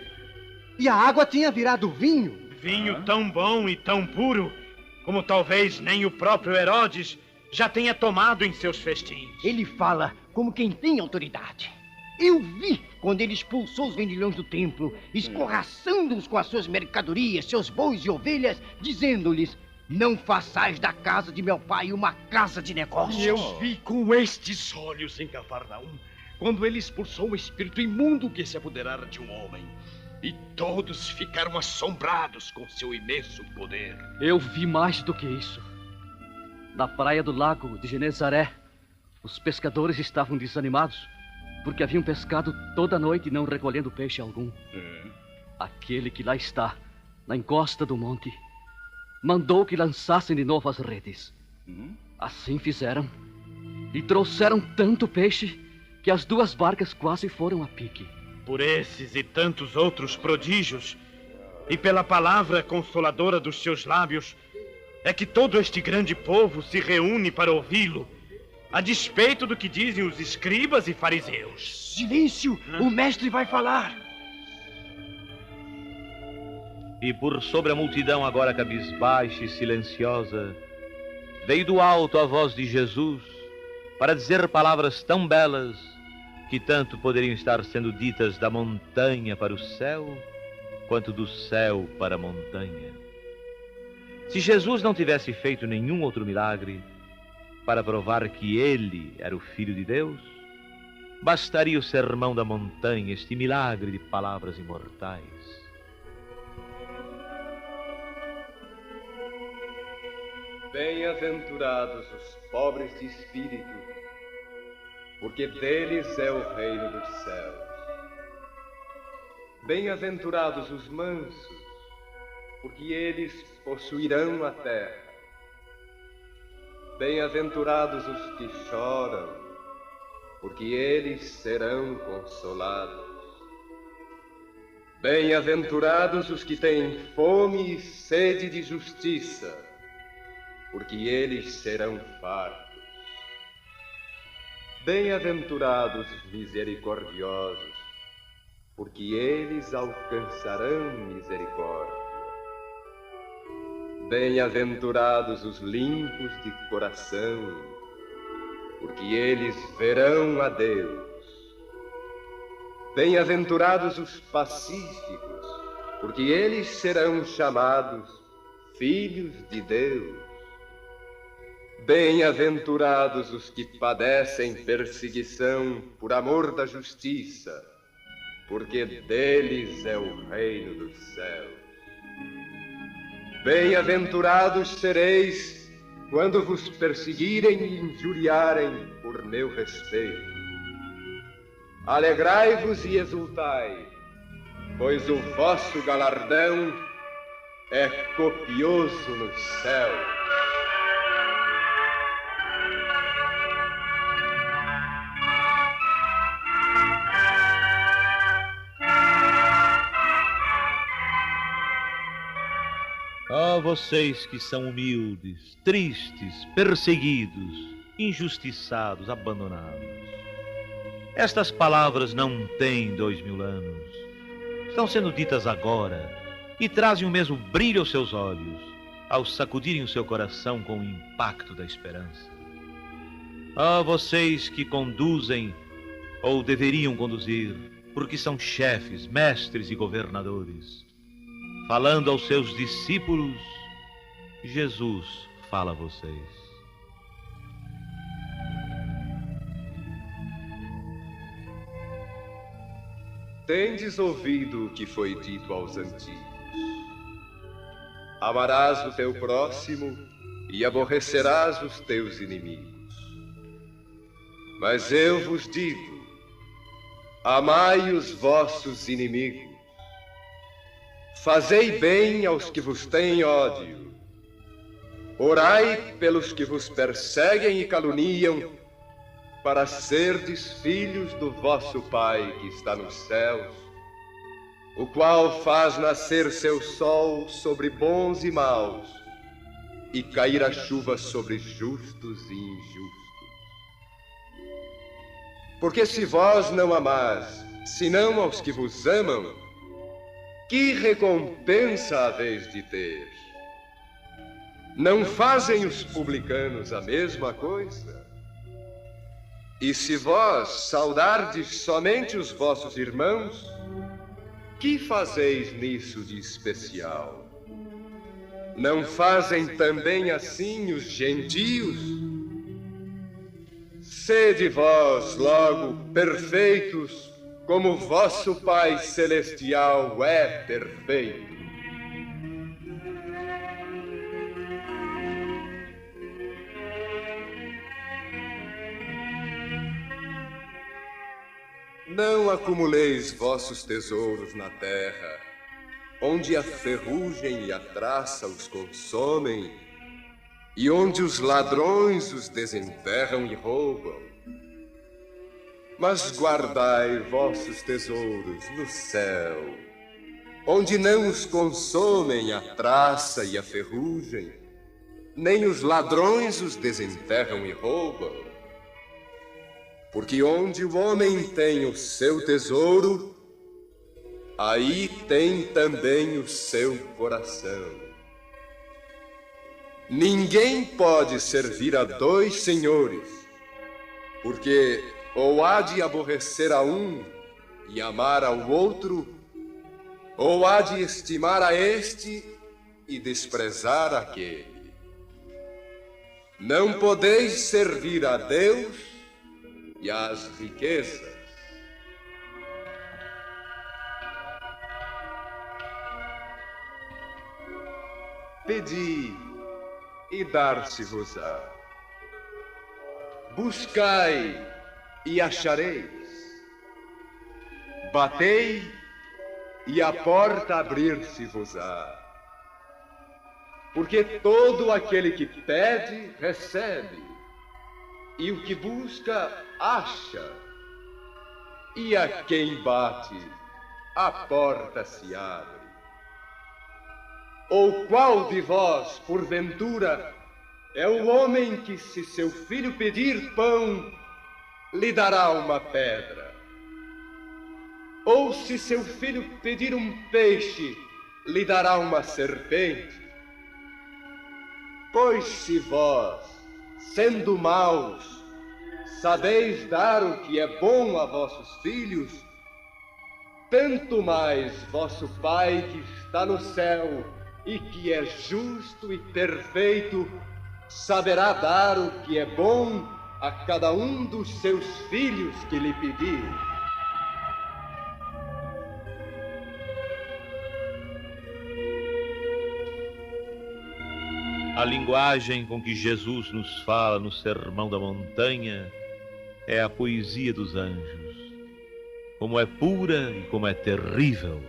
E a água tinha virado vinho. Vinho tão bom e tão puro como talvez nem o próprio Herodes já tenha tomado em seus festins. Ele fala como quem tem autoridade. Eu vi quando ele expulsou os vendilhões do templo, escorraçando-os com as suas mercadorias, seus bois e ovelhas, dizendo-lhes: não façais da casa de meu pai uma casa de negócios. Eu vi com estes olhos em Cafarnaum, quando ele expulsou o espírito imundo que se apoderara de um homem. E todos ficaram assombrados com seu imenso poder. Eu vi mais do que isso. Na praia do lago de Genezaré, os pescadores estavam desanimados, porque haviam pescado toda a noite e não recolhendo peixe algum. Aquele que lá está, na encosta do monte, mandou que lançassem de novo as redes. Assim fizeram. E trouxeram tanto peixe que as 2 barcas quase foram a pique. Por esses e tantos outros prodígios, e pela palavra consoladora dos seus lábios, é que todo este grande povo se reúne para ouvi-lo, a despeito do que dizem os escribas e fariseus. Silêncio! O mestre vai falar! E por sobre a multidão agora cabisbaixa e silenciosa, veio do alto a voz de Jesus para dizer palavras tão belas que tanto poderiam estar sendo ditas da montanha para o céu, quanto do céu para a montanha. Se Jesus não tivesse feito nenhum outro milagre para provar que ele era o Filho de Deus, bastaria o sermão da montanha, este milagre de palavras imortais. Bem-aventurados os pobres de espírito, porque deles é o reino dos céus. Bem-aventurados os mansos, porque eles possuirão a terra. Bem-aventurados os que choram, porque eles serão consolados. Bem-aventurados os que têm fome e sede de justiça, porque eles serão fartos. Bem-aventurados os misericordiosos, porque eles alcançarão misericórdia. Bem-aventurados os limpos de coração, porque eles verão a Deus. Bem-aventurados os pacíficos, porque eles serão chamados filhos de Deus. Bem-aventurados os que padecem perseguição por amor da justiça, porque deles é o reino dos céus. Bem-aventurados sereis quando vos perseguirem e injuriarem por meu respeito. Alegrai-vos e exultai, pois o vosso galardão é copioso nos céus. Ó vocês que são humildes, tristes, perseguidos, injustiçados, abandonados. Estas palavras não têm 2000 anos. Estão sendo ditas agora e trazem o mesmo brilho aos seus olhos ao sacudirem o seu coração com o impacto da esperança. Ó vocês que conduzem ou deveriam conduzir, porque são chefes, mestres e governadores. Falando aos seus discípulos, Jesus fala a vocês. Tendes ouvido o que foi dito aos antigos: amarás o teu próximo e aborrecerás os teus inimigos. Mas eu vos digo: amai os vossos inimigos. Fazei bem aos que vos têm ódio. Orai pelos que vos perseguem e caluniam, para serdes filhos do vosso Pai que está nos céus, o qual faz nascer seu sol sobre bons e maus, e cair a chuva sobre justos e injustos. Porque se vós não amais, senão aos que vos amam, que recompensa haveis de ter? Não fazem os publicanos a mesma coisa? E se vós saudardes somente os vossos irmãos, que fazeis nisso de especial? Não fazem também assim os gentios? Sede vós, logo, perfeitos, como vosso Pai Celestial é perfeito. Não acumuleis vossos tesouros na terra, onde a ferrugem e a traça os consomem, e onde os ladrões os desenterram e roubam. Mas guardai vossos tesouros no céu, onde não os consomem a traça e a ferrugem, nem os ladrões os desenterram e roubam. Porque onde o homem tem o seu tesouro, aí tem também o seu coração. Ninguém pode servir a dois senhores, porque ou há de aborrecer a um e amar ao outro, ou há de estimar a este e desprezar aquele. Não podeis servir a Deus e às riquezas. Pedi e dar-se-vos-á. Buscai e achareis. Batei e a porta abrir-se-vos-á. Porque todo aquele que pede, recebe. E o que busca, acha. E a quem bate, a porta se abre. Ou qual de vós, porventura, é o homem que, se seu filho pedir pão, lhe dará uma pedra? Ou se seu filho pedir um peixe, lhe dará uma serpente? Pois se vós, sendo maus, sabeis dar o que é bom a vossos filhos, tanto mais vosso Pai que está no céu e que é justo e perfeito, saberá dar o que é bom a cada um dos seus filhos que lhe pedir. A linguagem com que Jesus nos fala no Sermão da Montanha é a poesia dos anjos. Como é pura e como é terrível.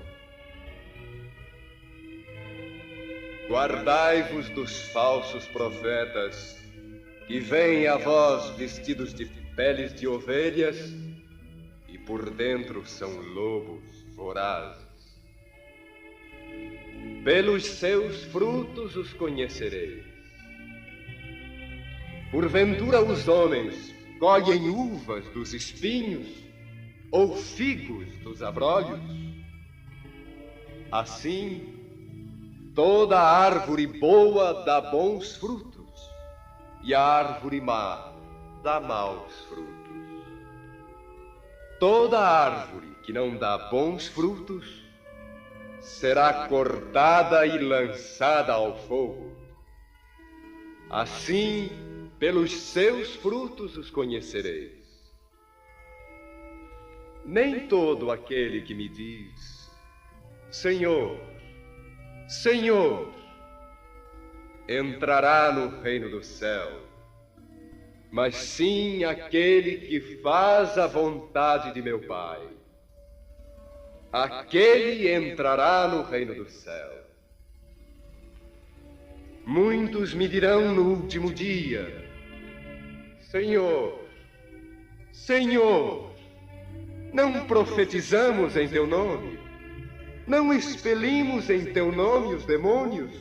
Guardai-vos dos falsos profetas, que vêm a vós vestidos de peles de ovelhas e por dentro são lobos vorazes. Pelos seus frutos os conhecereis. Porventura os homens colhem uvas dos espinhos ou figos dos abrolhos? Assim, toda árvore boa dá bons frutos, e a árvore má dá maus frutos. Toda árvore que não dá bons frutos será cortada e lançada ao fogo. Assim, pelos seus frutos os conhecereis. Nem todo aquele que me diz, Senhor, Senhor, entrará no reino do céu, mas sim aquele que faz a vontade de meu Pai. Aquele entrará no reino do céu. Muitos me dirão no último dia, Senhor, Senhor, não profetizamos em teu nome? Não expelimos em teu nome os demônios?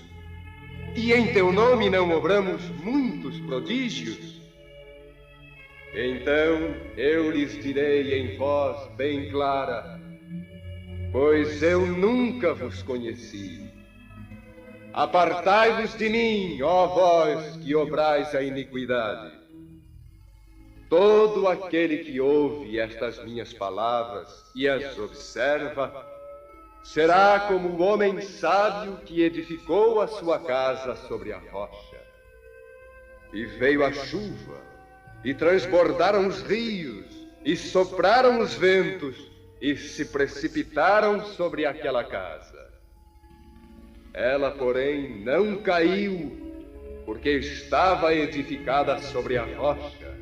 E em teu nome não obramos muitos prodígios? Então eu lhes direi em voz bem clara: pois eu nunca vos conheci. Apartai-vos de mim, ó vós que obrais a iniquidade. Todo aquele que ouve estas minhas palavras e as observa, será como o homem sábio que edificou a sua casa sobre a rocha. E veio a chuva, e transbordaram os rios, e sopraram os ventos, e se precipitaram sobre aquela casa. Ela, porém, não caiu, porque estava edificada sobre a rocha.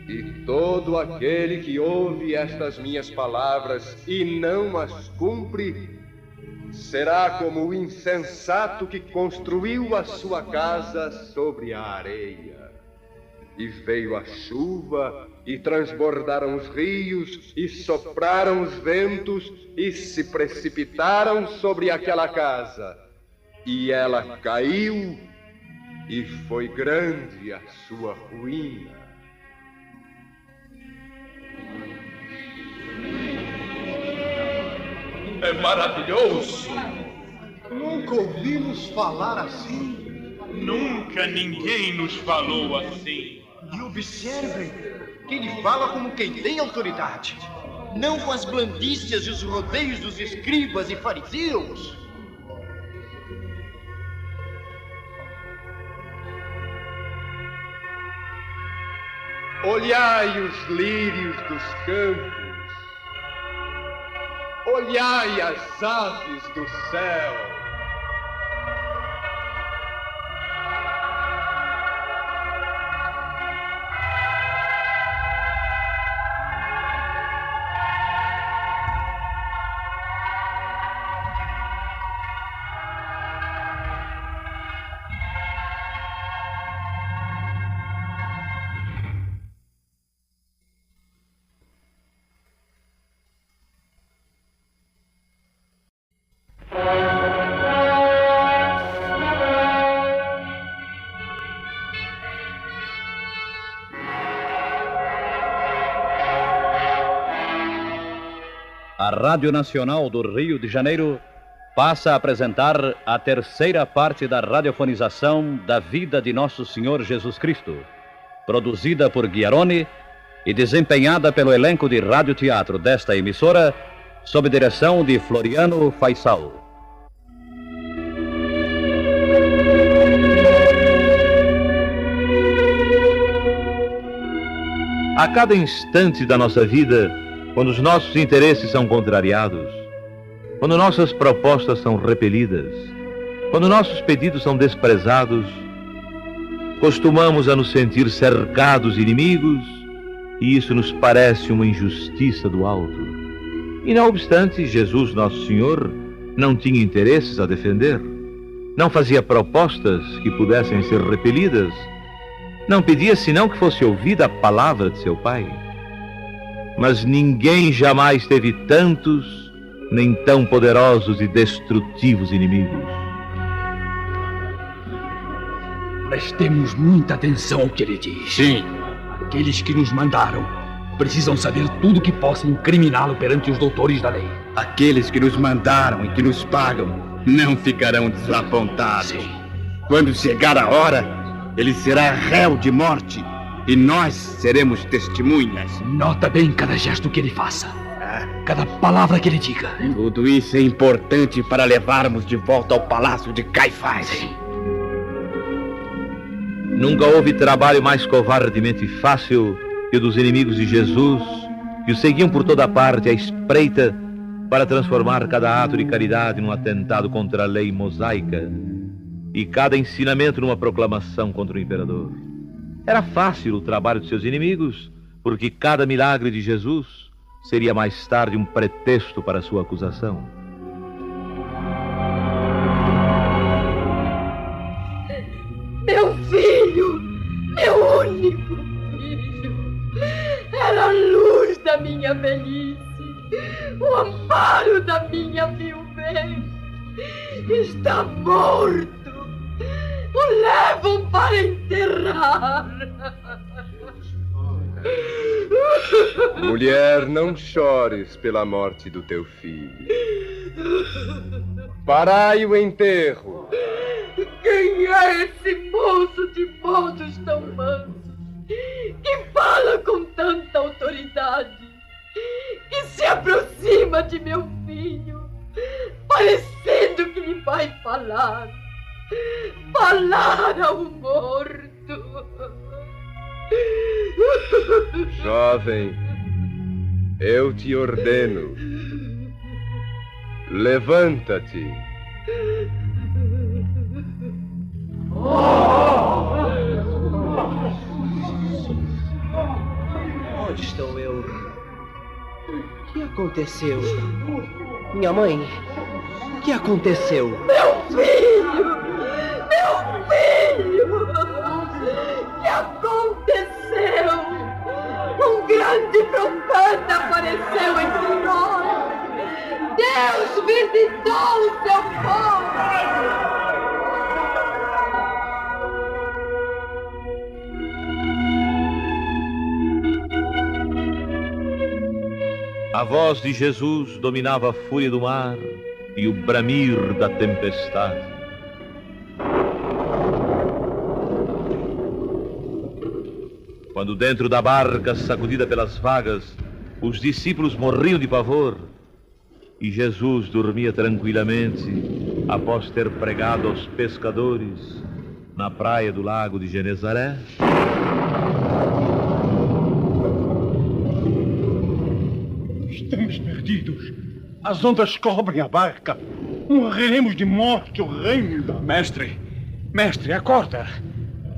E todo aquele que ouve estas minhas palavras e não as cumpre, será como o insensato que construiu a sua casa sobre a areia. E veio a chuva, e transbordaram os rios, e sopraram os ventos, e se precipitaram sobre aquela casa. E ela caiu, e foi grande a sua ruína. É maravilhoso! Nunca ouvimos falar assim. Nunca ninguém nos falou assim. E observem que ele fala como quem tem autoridade, não com as blandícias e os rodeios dos escribas e fariseus. Olhai os lírios dos campos, olhai as aves do céu. A Rádio Nacional do Rio de Janeiro passa a apresentar a terceira parte da radiofonização da vida de Nosso Senhor Jesus Cristo, produzida por Ghiaroni e desempenhada pelo elenco de radioteatro desta emissora, sob direção de Floriano Faisal. A cada instante da nossa vida, quando os nossos interesses são contrariados, quando nossas propostas são repelidas, quando nossos pedidos são desprezados, costumamos a nos sentir cercados de inimigos, e isso nos parece uma injustiça do alto. E não obstante, Jesus, nosso Senhor, não tinha interesses a defender, não fazia propostas que pudessem ser repelidas, não pedia senão que fosse ouvida a palavra de seu Pai. Mas ninguém jamais teve tantos, nem tão poderosos e destrutivos inimigos. Prestemos muita atenção ao que ele diz. Sim. Aqueles que nos mandaram precisam saber tudo que possa incriminá-lo perante os doutores da lei. Aqueles que nos mandaram e que nos pagam não ficarão desapontados. Sim. Quando chegar a hora, ele será réu de morte e nós seremos testemunhas. Nota bem cada gesto que ele faça, cada palavra que ele diga. Tudo isso é importante para levarmos de volta ao palácio de Caifás. Sim. Nunca houve trabalho mais covardemente fácil que o dos inimigos de Jesus, que o seguiam por toda parte à espreita para transformar cada ato de caridade num atentado contra a lei mosaica e cada ensinamento numa proclamação contra o imperador. Era fácil o trabalho de seus inimigos, porque cada milagre de Jesus seria mais tarde um pretexto para a sua acusação. Meu filho, meu único filho, minha velhice, o amparo da minha viuvez. Está morto. O levam para enterrar. Mulher, não chores pela morte do teu filho. Parai o enterro. Quem é esse moço de modos tão mansos, que fala com tanta autoridade, que se aproxima de meu filho, parecendo que lhe vai falar ao morto? Jovem, eu te ordeno, levanta-te. Onde estou eu? O que aconteceu? Minha mãe, o que aconteceu? Meu filho! Meu filho! O que aconteceu? Um grande profeta apareceu entre nós. Deus visitou o seu povo. A voz de Jesus dominava a fúria do mar e o bramir da tempestade. Quando dentro da barca, sacudida pelas vagas, os discípulos morriam de pavor e Jesus dormia tranquilamente após ter pregado aos pescadores na praia do lago de Genezaré. Estamos perdidos. As ondas cobrem a barca. Morreremos de morte horrenda. Mestre, acorda.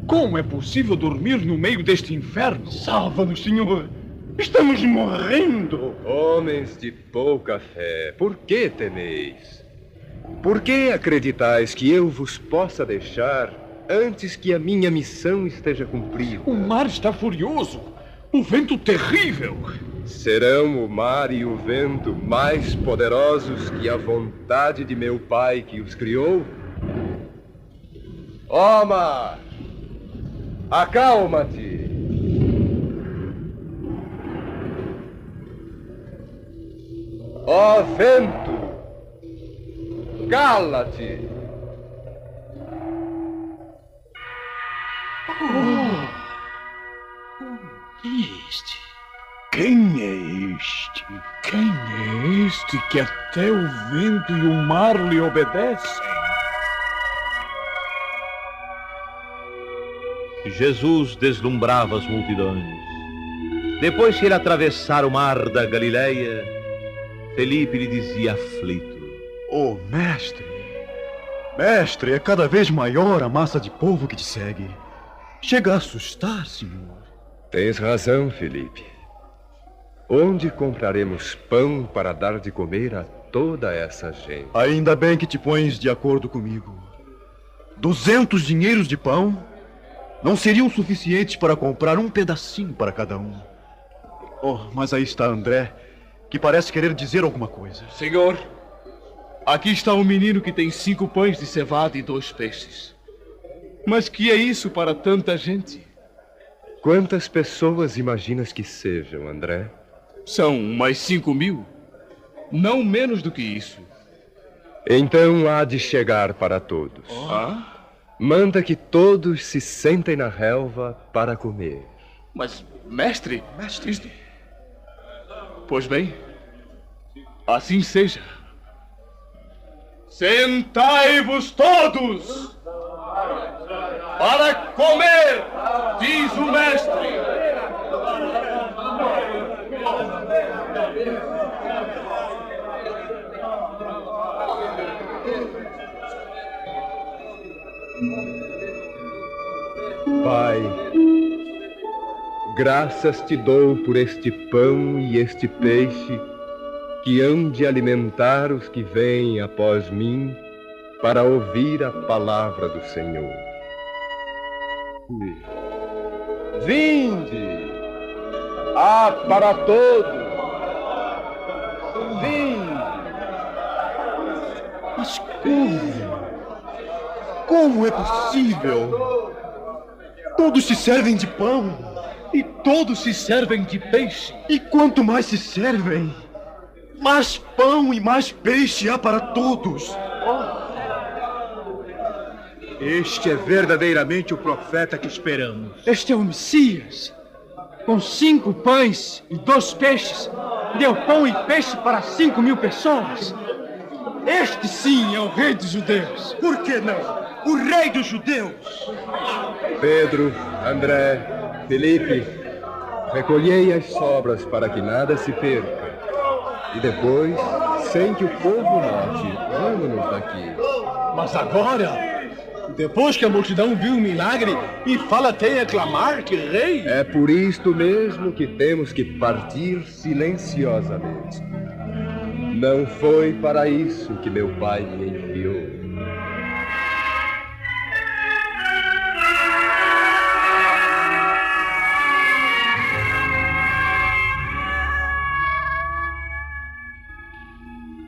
Como é possível dormir no meio deste inferno? Salva-nos, Senhor. Estamos morrendo. Homens de pouca fé, por que temeis? Por que acreditais que eu vos possa deixar antes que a minha missão esteja cumprida? O mar está furioso. Um vento terrível. Serão o mar e o vento mais poderosos que a vontade de meu Pai que os criou? Ó mar, acalma-te. Ó vento, cala-te. Quem é este? Quem é este que até o vento e o mar lhe obedecem? Jesus deslumbrava as multidões. Depois que ele atravessara o mar da Galileia, Felipe lhe dizia aflito: Oh, mestre, é cada vez maior a massa de povo que te segue. Chega a assustar, senhor. Tens razão, Felipe. Onde compraremos pão para dar de comer a toda essa gente? Ainda bem que te pões de acordo comigo. 200 dinheiros de pão não seriam suficientes para comprar um pedacinho para cada um. Oh, mas aí está André, que parece querer dizer alguma coisa. Senhor, aqui está um menino que tem 5 pães de cevada e 2 peixes. Mas que é isso para tanta gente? Quantas pessoas imaginas que sejam, André? São mais 5.000. Não menos do que isso. Então há de chegar para todos. Manda que todos se sentem na relva para comer. Mas, mestre... Isto... Pois bem, assim seja. Sentai-vos todos! Para comer, diz o mestre. Pai, graças te dou por este pão e este peixe que hão de alimentar os que vêm após mim para ouvir a palavra do Senhor. Vinde! Há para todos! Como é possível? Todos se servem de pão. E todos se servem de peixe. E quanto mais se servem, mais pão e mais peixe há para todos. Este é verdadeiramente o profeta que esperamos. Este é o Messias. Com 5 pães e 2 peixes, deu pão e peixe para 5.000 pessoas. Este sim é o rei dos judeus. Por que não? O rei dos judeus. Pedro, André, Felipe, recolhei as sobras para que nada se perca. E depois, sem que o povo note, vamos-nos daqui. Mas agora, depois que a multidão viu o milagre e fala até aclamar que rei... É por isto mesmo que temos que partir silenciosamente. Não foi para isso que meu pai me enviou.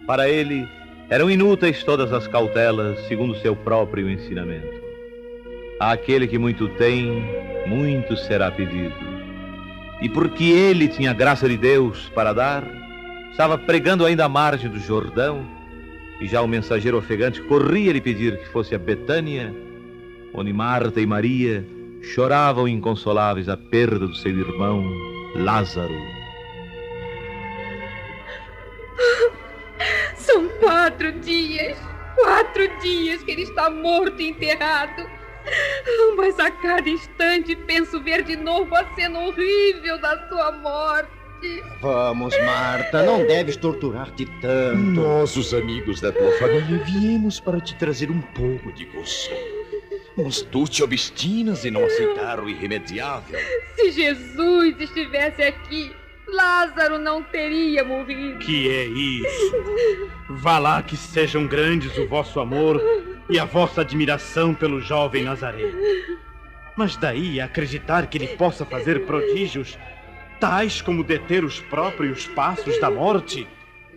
Para ele, eram inúteis todas as cautelas, segundo seu próprio ensinamento. Àquele que muito tem, muito será pedido. E porque ele tinha graça de Deus para dar, estava pregando ainda à margem do Jordão, e já o mensageiro ofegante corria lhe pedir que fosse a Betânia, onde Marta e Maria choravam inconsoláveis a perda do seu irmão Lázaro. São 4 dias. 4 dias que ele está morto e enterrado. Mas a cada instante penso ver de novo a cena horrível da sua morte. Vamos, Marta, não deves torturar-te tanto. Nós, os amigos da tua família, viemos para te trazer um pouco de consolo. Mas tu te obstinas em não aceitar o irremediável. Se Jesus estivesse aqui, Lázaro não teria morrido. Que é isso? Vá lá que sejam grandes o vosso amor e a vossa admiração pelo jovem Nazareno. Mas daí a acreditar que ele possa fazer prodígios, tais como deter os próprios passos da morte,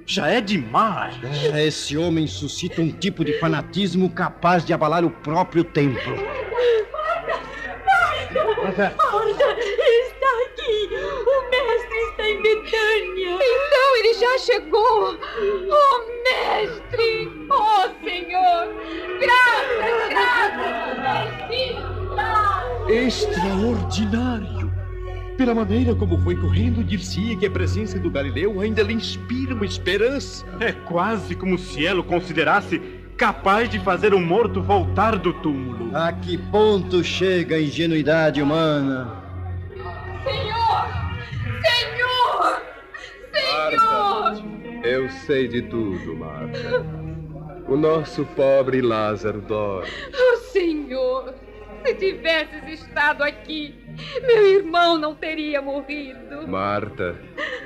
já é demais. Esse homem suscita um tipo de fanatismo capaz de abalar o próprio templo. Marta, está aqui. O mestre está em Betânia. Então ele já chegou. Oh, mestre! Oh, Senhor! Graças! Extraordinário! Pela maneira como foi correndo, dir-se-ia que a presença do Galileu ainda lhe inspira uma esperança. É quase como se ela o considerasse capaz de fazer um morto voltar do túmulo. A que ponto chega a ingenuidade humana? Senhor! Senhor! Senhor! Marta, eu sei de tudo, Marta. O nosso pobre Lázaro dorme. Oh, Senhor! Se tivesses estado aqui, meu irmão não teria morrido. Marta,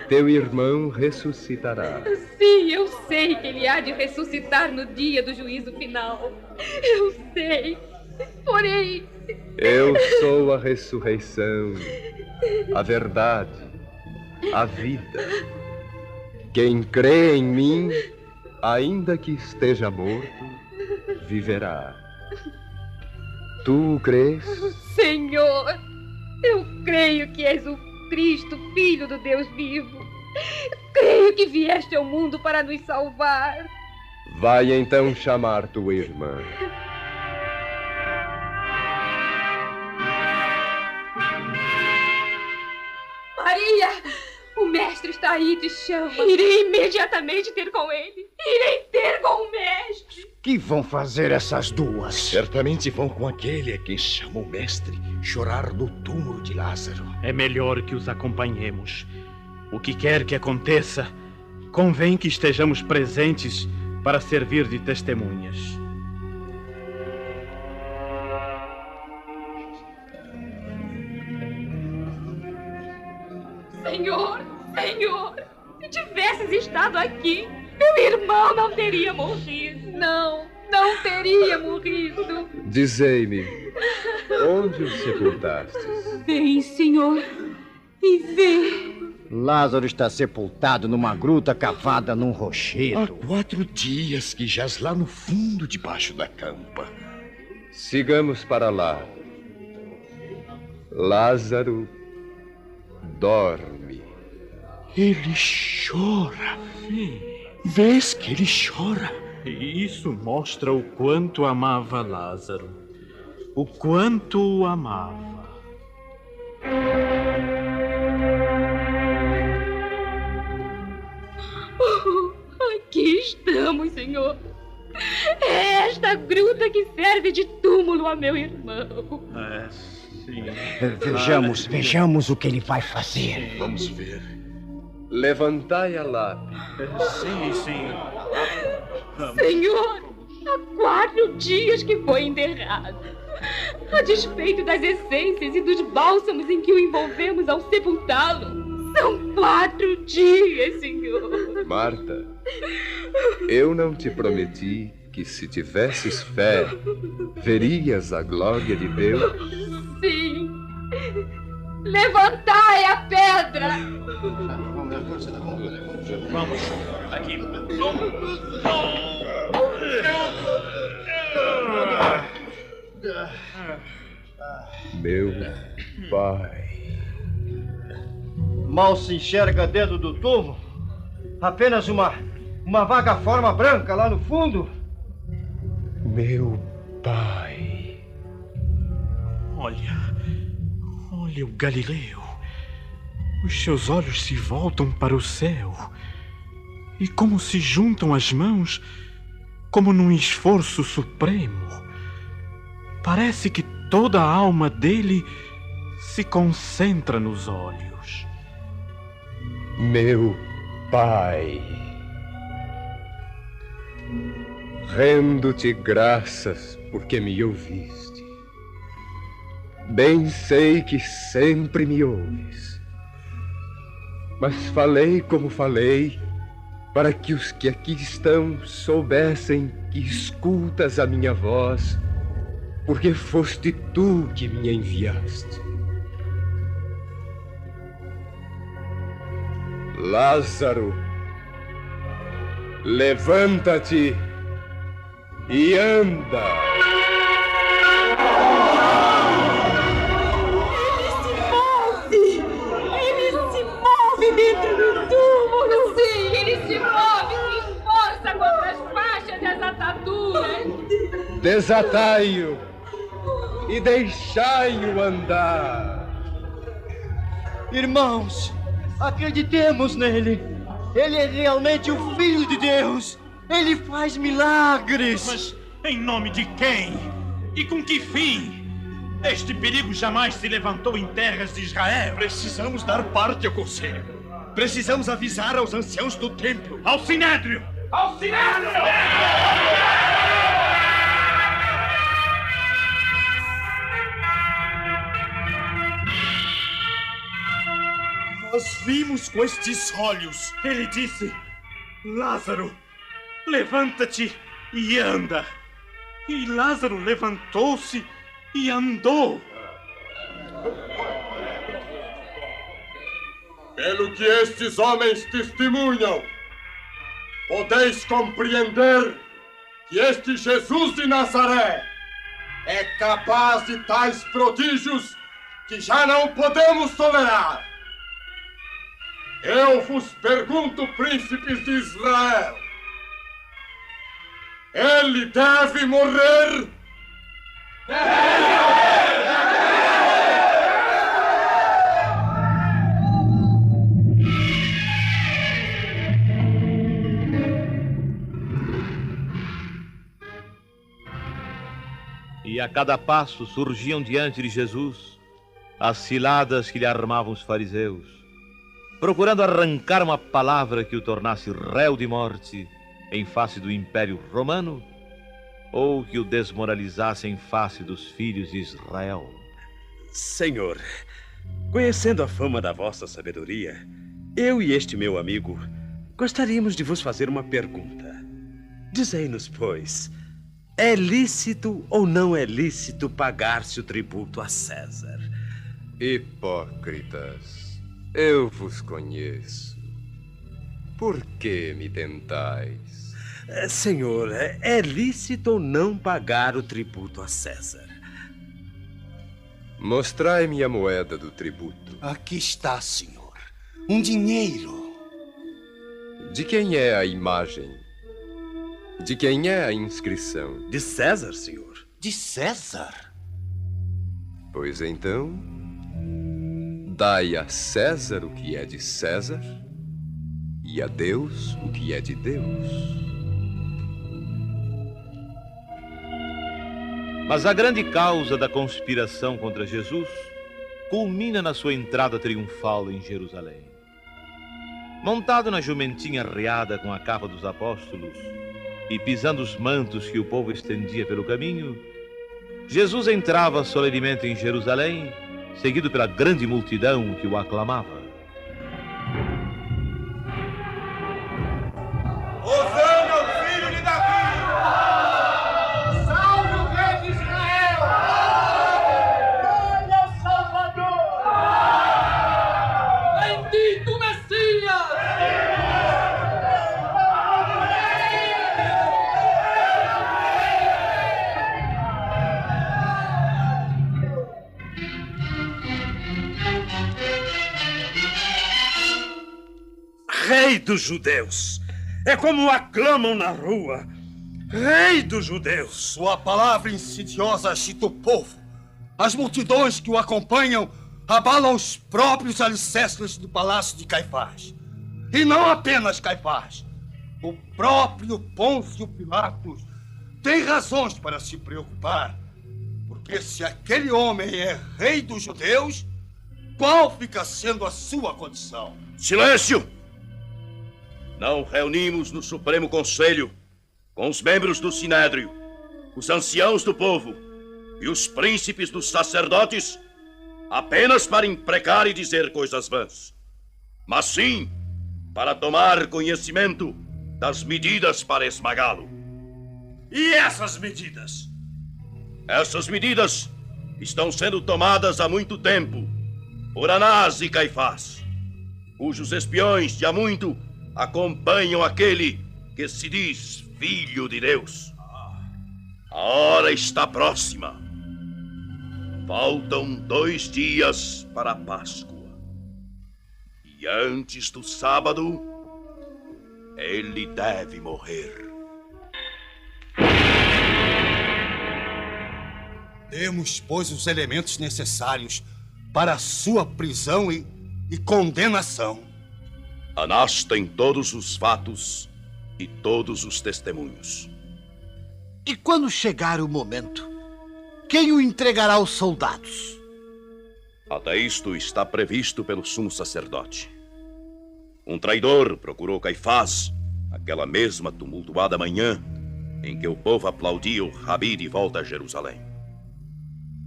teu irmão ressuscitará. Sim, eu sei que ele há de ressuscitar no dia do juízo final. Eu sei. Porém... Eu sou a ressurreição, a verdade, a vida. Quem crê em mim, ainda que esteja morto, viverá. Tu crês? Senhor, eu creio que és o Cristo, Filho do Deus vivo. Creio que vieste ao mundo para nos salvar. Vai então chamar tua irmã. Maria, o mestre está aí, te chama. Irei imediatamente ter com ele. Irei ter com o mestre. Que vão fazer essas duas? Certamente vão com aquele a quem chamou mestre chorar no túmulo de Lázaro. É melhor que os acompanhemos. O que quer que aconteça, convém que estejamos presentes para servir de testemunhas. Senhor, Senhor, se tivesses estado aqui, meu irmão não teria morrido. Não teria morrido. Dizei-me, onde o sepultastes? Vem, Senhor, e vê. Lázaro está sepultado numa gruta cavada num rochedo. Há 4 dias que jaz lá no fundo, debaixo da campa. Sigamos para lá. Lázaro dorme. Ele chora. Vês que ele chora? E isso mostra o quanto amava Lázaro. O quanto o amava. Aqui estamos, Senhor. É esta gruta que serve de túmulo a meu irmão. Sim. Vejamos o que ele vai fazer. Vamos ver. Levantai a lápide. Sim. Senhor, há 4 dias que foi enterrado. A despeito das essências e dos bálsamos em que o envolvemos ao sepultá-lo. São 4 dias, Senhor. Marta, eu não te prometi que se tivesses fé, verias a glória de Deus? Sim. Levantai a pedra. Vamos, aqui. Meu pai. Mal se enxerga dentro do túmulo. Apenas uma vaga forma branca lá no fundo. Meu pai. Olha o Galileu. Os seus olhos se voltam para o céu. E como se juntam as mãos, como num esforço supremo. Parece que toda a alma dele se concentra nos olhos. Meu pai. Rendo-te graças porque me ouviste. Bem sei que sempre me ouves. Mas falei como falei, para que os que aqui estão soubessem que escutas a minha voz, porque foste tu que me enviaste. Lázaro, levanta-te e anda. Ele se move dentro do túmulo. Sim, ele se move, se esforça contra as faixas das ataduras. Desatai-o e deixai-o andar. Irmãos, acreditemos nele. Ele é realmente o Filho de Deus. Ele faz milagres. Mas em nome de quem? E com que fim? Este perigo jamais se levantou em terras de Israel. Precisamos dar parte ao conselho. Precisamos avisar aos anciãos do templo. Ao Sinédrio! Ao Sinédrio! Nós vimos com estes olhos. Ele disse: Lázaro, levanta-te e anda. E Lázaro levantou-se e andou. Pelo que estes homens testemunham, podeis compreender que este Jesus de Nazaré é capaz de tais prodígios que já não podemos tolerar. Eu vos pergunto, príncipes de Israel, ele deve morrer? E a cada passo surgiam diante de Jesus as ciladas que lhe armavam os fariseus, procurando arrancar uma palavra que o tornasse réu de morte em face do Império Romano, ou que o desmoralizasse em face dos filhos de Israel. Senhor, conhecendo a fama da vossa sabedoria, eu e este meu amigo gostaríamos de vos fazer uma pergunta. Dizei-nos, pois, é lícito ou não é lícito pagar-se o tributo a César? Hipócritas, Eu vos conheço. Por que me tentais? Senhor, é lícito ou não pagar o tributo a César? Mostrai-me a moeda do tributo. Aqui está, senhor. Um dinheiro. De quem é a imagem? De quem é a inscrição? De César, senhor. De César? Pois então, dai a César o que é de César e a Deus o que é de Deus. Mas a grande causa da conspiração contra Jesus culmina na sua entrada triunfal em Jerusalém. Montado na jumentinha arreada com a capa dos apóstolos e pisando os mantos que o povo estendia pelo caminho, Jesus entrava solenemente em Jerusalém, seguido pela grande multidão que o aclamava. Hosana ao filho de Davi! Salve o rei de Israel! Olha o Salvador! Bendito Messias! Rei dos judeus! É como aclamam na rua. Rei dos judeus! Sua palavra insidiosa agita o povo. As multidões que o acompanham abalam os próprios alicerces do palácio de Caifás. E não apenas Caifás. O próprio Pôncio Pilatos tem razões para se preocupar. Porque se aquele homem é rei dos judeus, qual fica sendo a sua condição? Silêncio! Não reunimos no Supremo Conselho com os membros do Sinédrio, os anciãos do povo e os príncipes dos sacerdotes apenas para imprecar e dizer coisas vãs, mas sim para tomar conhecimento das medidas para esmagá-lo. E essas medidas? Essas medidas estão sendo tomadas há muito tempo por Anás e Caifás, cujos espiões de há muito acompanham aquele que se diz Filho de Deus. A hora está próxima. Faltam 2 dias para a Páscoa. E antes do sábado, ele deve morrer. Temos, pois, os elementos necessários para a sua prisão e condenação. Anás tem todos os fatos e todos os testemunhos. E quando chegar o momento, quem o entregará aos soldados? Até isto está previsto pelo sumo sacerdote. Um traidor procurou Caifás aquela mesma tumultuada manhã em que o povo aplaudia o Rabi de volta a Jerusalém.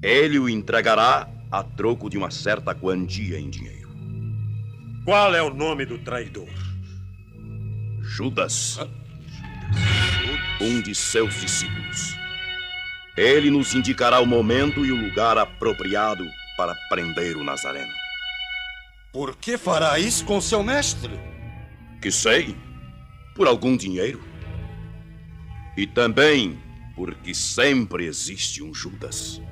Ele o entregará a troco de uma certa quantia em dinheiro. Qual é o nome do traidor? Judas. Um de seus discípulos. Ele nos indicará o momento e o lugar apropriado para prender o Nazareno. Por que fará isso com seu mestre? Que sei, por algum dinheiro. E também porque sempre existe um Judas.